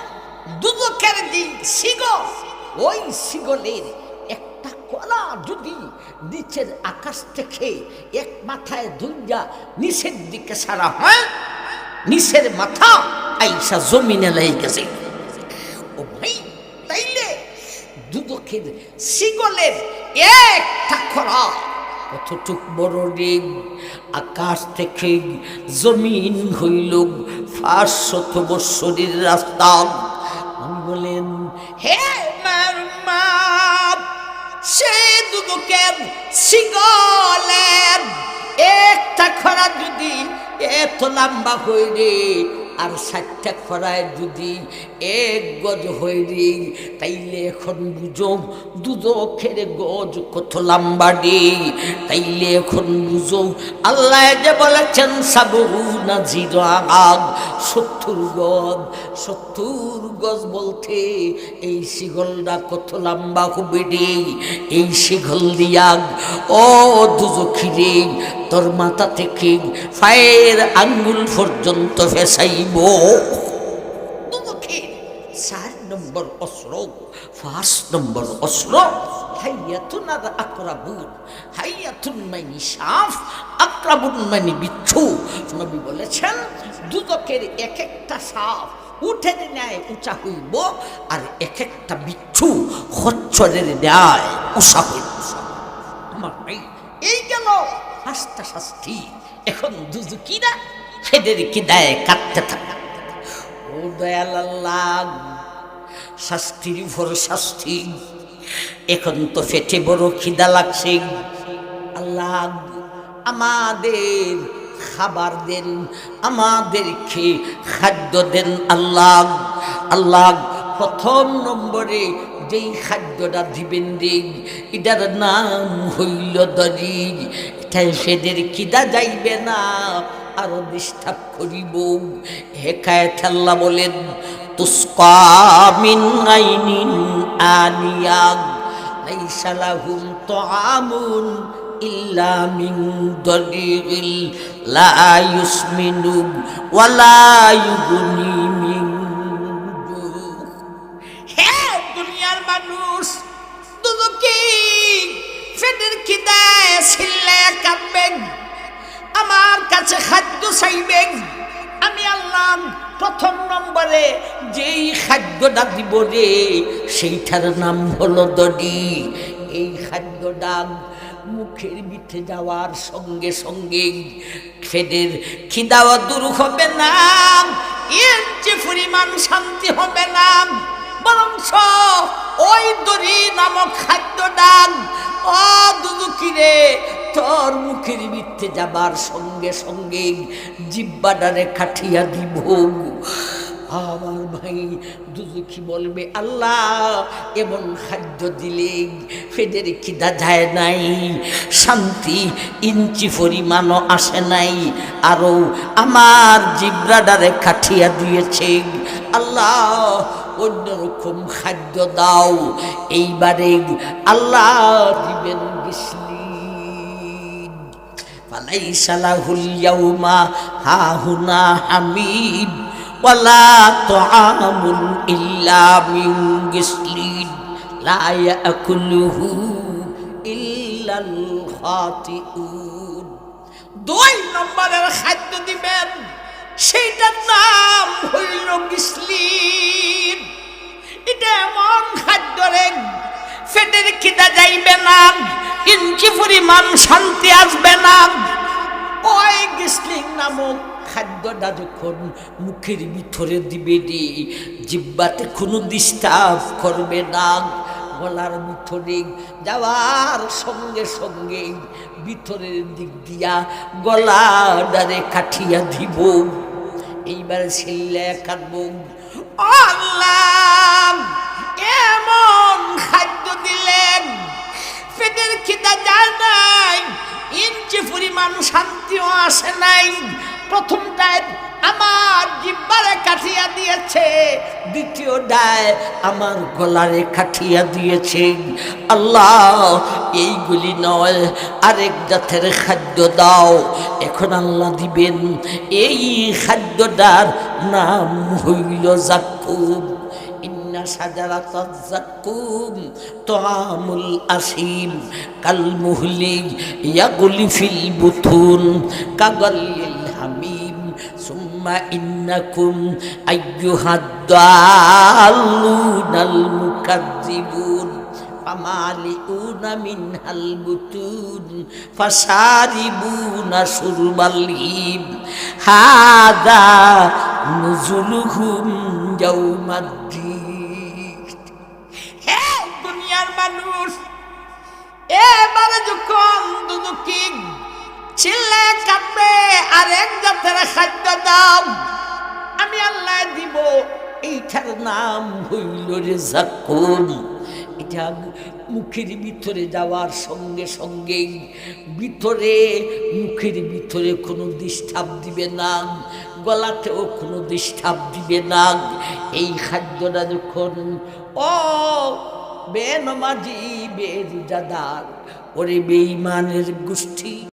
দুদকের যে শিগল, ওই শিগলের একটা কলা যদি নিচের আকাশ থেকে এক মাথায় ধুইয়া নিচের দিকে সারা হয়, নিচের মাথা আইসা জমিনে লেগে গেছে। ও ভাই, তাইলে দুদকের শিগলের একটা খরা কতটুক বড় রে? আকাশ থেকে জমিন হইল 500 বৎসরের রাস্তা। আমি বলেন হে মারমা, সে দুদকের শিগলের একটা খরা যদি এত লম্বা হয়ে রে, আর 60টা খরায় যদি 1 গজ হয়ে রে, তাইলে এখন বুঝো দুদকের গজ কত লম্বা রে। তাইলে এখন বুঝো আল্লাহ যে বলেছেন সাবুনা যিরাআন 70 গজ। 70 গজ বলতে এই শিগলটা কত লম্বা হবে রে? এই শিগল দিয়া ও দুদকি রে, তোর মাথা থেকে পায়ের আঙ্গুল পর্যন্ত ফেসাইব। দুদকের 4 নম্বর অস্ত্র, 5 নম্বর অস্ত্র হাইয়াতুন আর আকরাবুন। হাইয়াতুন মানে সাপ, আকরাবুন মানে বিচ্ছু। নবী বলেছেন দুদকের এক একটা সাপ উঠে ন্যায় উঁচা হইব, আর এক একটা বিচ্ছু খচ্চরের ন্যায় উঁচা হইব। আমার ভাই, এই গেল 5টা শাস্তি। এখন দুদকিরা ফেদের কি দেয় কাটতে থাকে। ও দয়াল আল্লাহ, শাস্তির উপর শাস্তি। এখন তো পেটে বড় খিদা লাগছে, আল্লাহ আমাদের খাবার দেন, আমাদেরকে খাদ্য দেন আল্লাহ। আল্লাহ প্রথম নম্বরে যেই খাদ্যটা দিবেন রে, এটার নাম হইল দরি। এটা সেদের খিদা যাইবে না, আরো ডিস্টার্ব করিব। হেকায়েত আল্লাহ বলেন তুসকা মিন আইনিন আনিয়া লাইসা লাহুম তাআমুন ইল্লা মিন দরিগিল লা ইউসমিনু ওয়ালা ইউগনি মিন জু। হে দুনিয়ার মানুষ, দুদুকি ফেটের খিদায় চিল্লায়া কাঁদবেন, আমার কাছে খাদ্য চাইবেন। আমি আল্লাহ প্রথম নম্বরে যেই খাদ্যটা দিব রে সেইটার নাম হলো দড়ি। এই খাদ্যটা মুখের ভিতরে যাওয়ার সঙ্গে সঙ্গে পেটের খিদাও দূর হবে না, এর যে পরিমাণ শান্তি হবে না, বরঞ্চ ওই দড়ি নামক খাদ্যটা ও দুদুকিরে তোর মুখের ভিতরে যাবার সঙ্গে সঙ্গে জিব্বাটারে কাঠিয়া দিব। আমার ভাই দুদুকি বলবে, আল্লাহ এমন খাদ্য দিলে পেটের খিদা যায় নাই, শান্তি ইঞ্চি পরিমাণও আসে নাই, আরও আমার জিব্রাটারে কাঠিয়া দিয়েছে। আল্লাহ অন্যরকম খাদ্য দাও। এইবারে আল্লাহ দিবেন গিসলিন। ফালাইসা লাহুল ইয়াউমা হাহুনা হামিদ ওয়ালা তুআমুন ইল্লা মিন গিসলিন লা ইয়াকুলুহু ইল্লাল খাতিউন। 2 নম্বরের খাদ্য দিবেন, সেইটার নাম হইল গিসলিন। এটা এমন খাদ্য রে, পেটের খিদা যাইবে না, ইঞ্চি পরিমাণ শান্তি আসবে না। ওই গিসলিন নামক খাদ্যটা যখন মুখের ভিতরে দিবে রে, জিহ্বাতে কোনো ডিস্টার্ব করবে না, গলার ভিতরে যাওয়ার সঙ্গে সঙ্গে ভিতরের দিক দিয়া গলাটারে কাঠিয়া দিব। এইবার ছেলে কাটব। আল্লাহ এমন খাদ্য দিলেন, পেটের খিদা যায় নাই, ইঞ্চি পরিমাণ শান্তিও আসে নাই। প্রথমটায় আমার জিহ্বারে কাঠিয়া দিয়েছে, দ্বিতীয়টায় আমার গলারে কাঠিয়া দিয়েছে। আল্লাহ এইগুলি নয়, আরেক জাতের খাদ্য দাও। এখন আল্লাহ দিবেন এই খাদ্যটার নাম হইল জাক্কুম। ইন্না শাজারাতাজ জাক্কুম তুআমুল আসিম কাল মুহলি ইয়াগলি ফিল বুতুন কাগালিল হামিম সুম্মা ইন্নাকুম আইয়ুহাদ দাল্লুনাল মুকাজ্জিবুন ফামালিউনা মিনহাল বুতুন ফাশারিবুনা শুরবাল হিম হাদা নুজুলুহুম ইয়াউমাদ্দিন। হে দুনিয়ার মানুষ, এবারে যখন দুদুকি চিল্লায় কাঁদবে, আরেক জাতের খাদ্য দাও, আমি আল্লাহ দিব। এইটার নাম হইল রে জাক্কুম। এটা মুখের ভিতরে যাওয়ার সঙ্গে সঙ্গে ভিতরে মুখের ভিতরে কোনো ডিস্টার্ব দিবে না, গলাতেও কোনো ডিস্টার্ব দিবে না। এই খাদ্যটা যখন ও বেনমাজি বেরোজাদার, ওরে বেঈমানের গোষ্ঠী,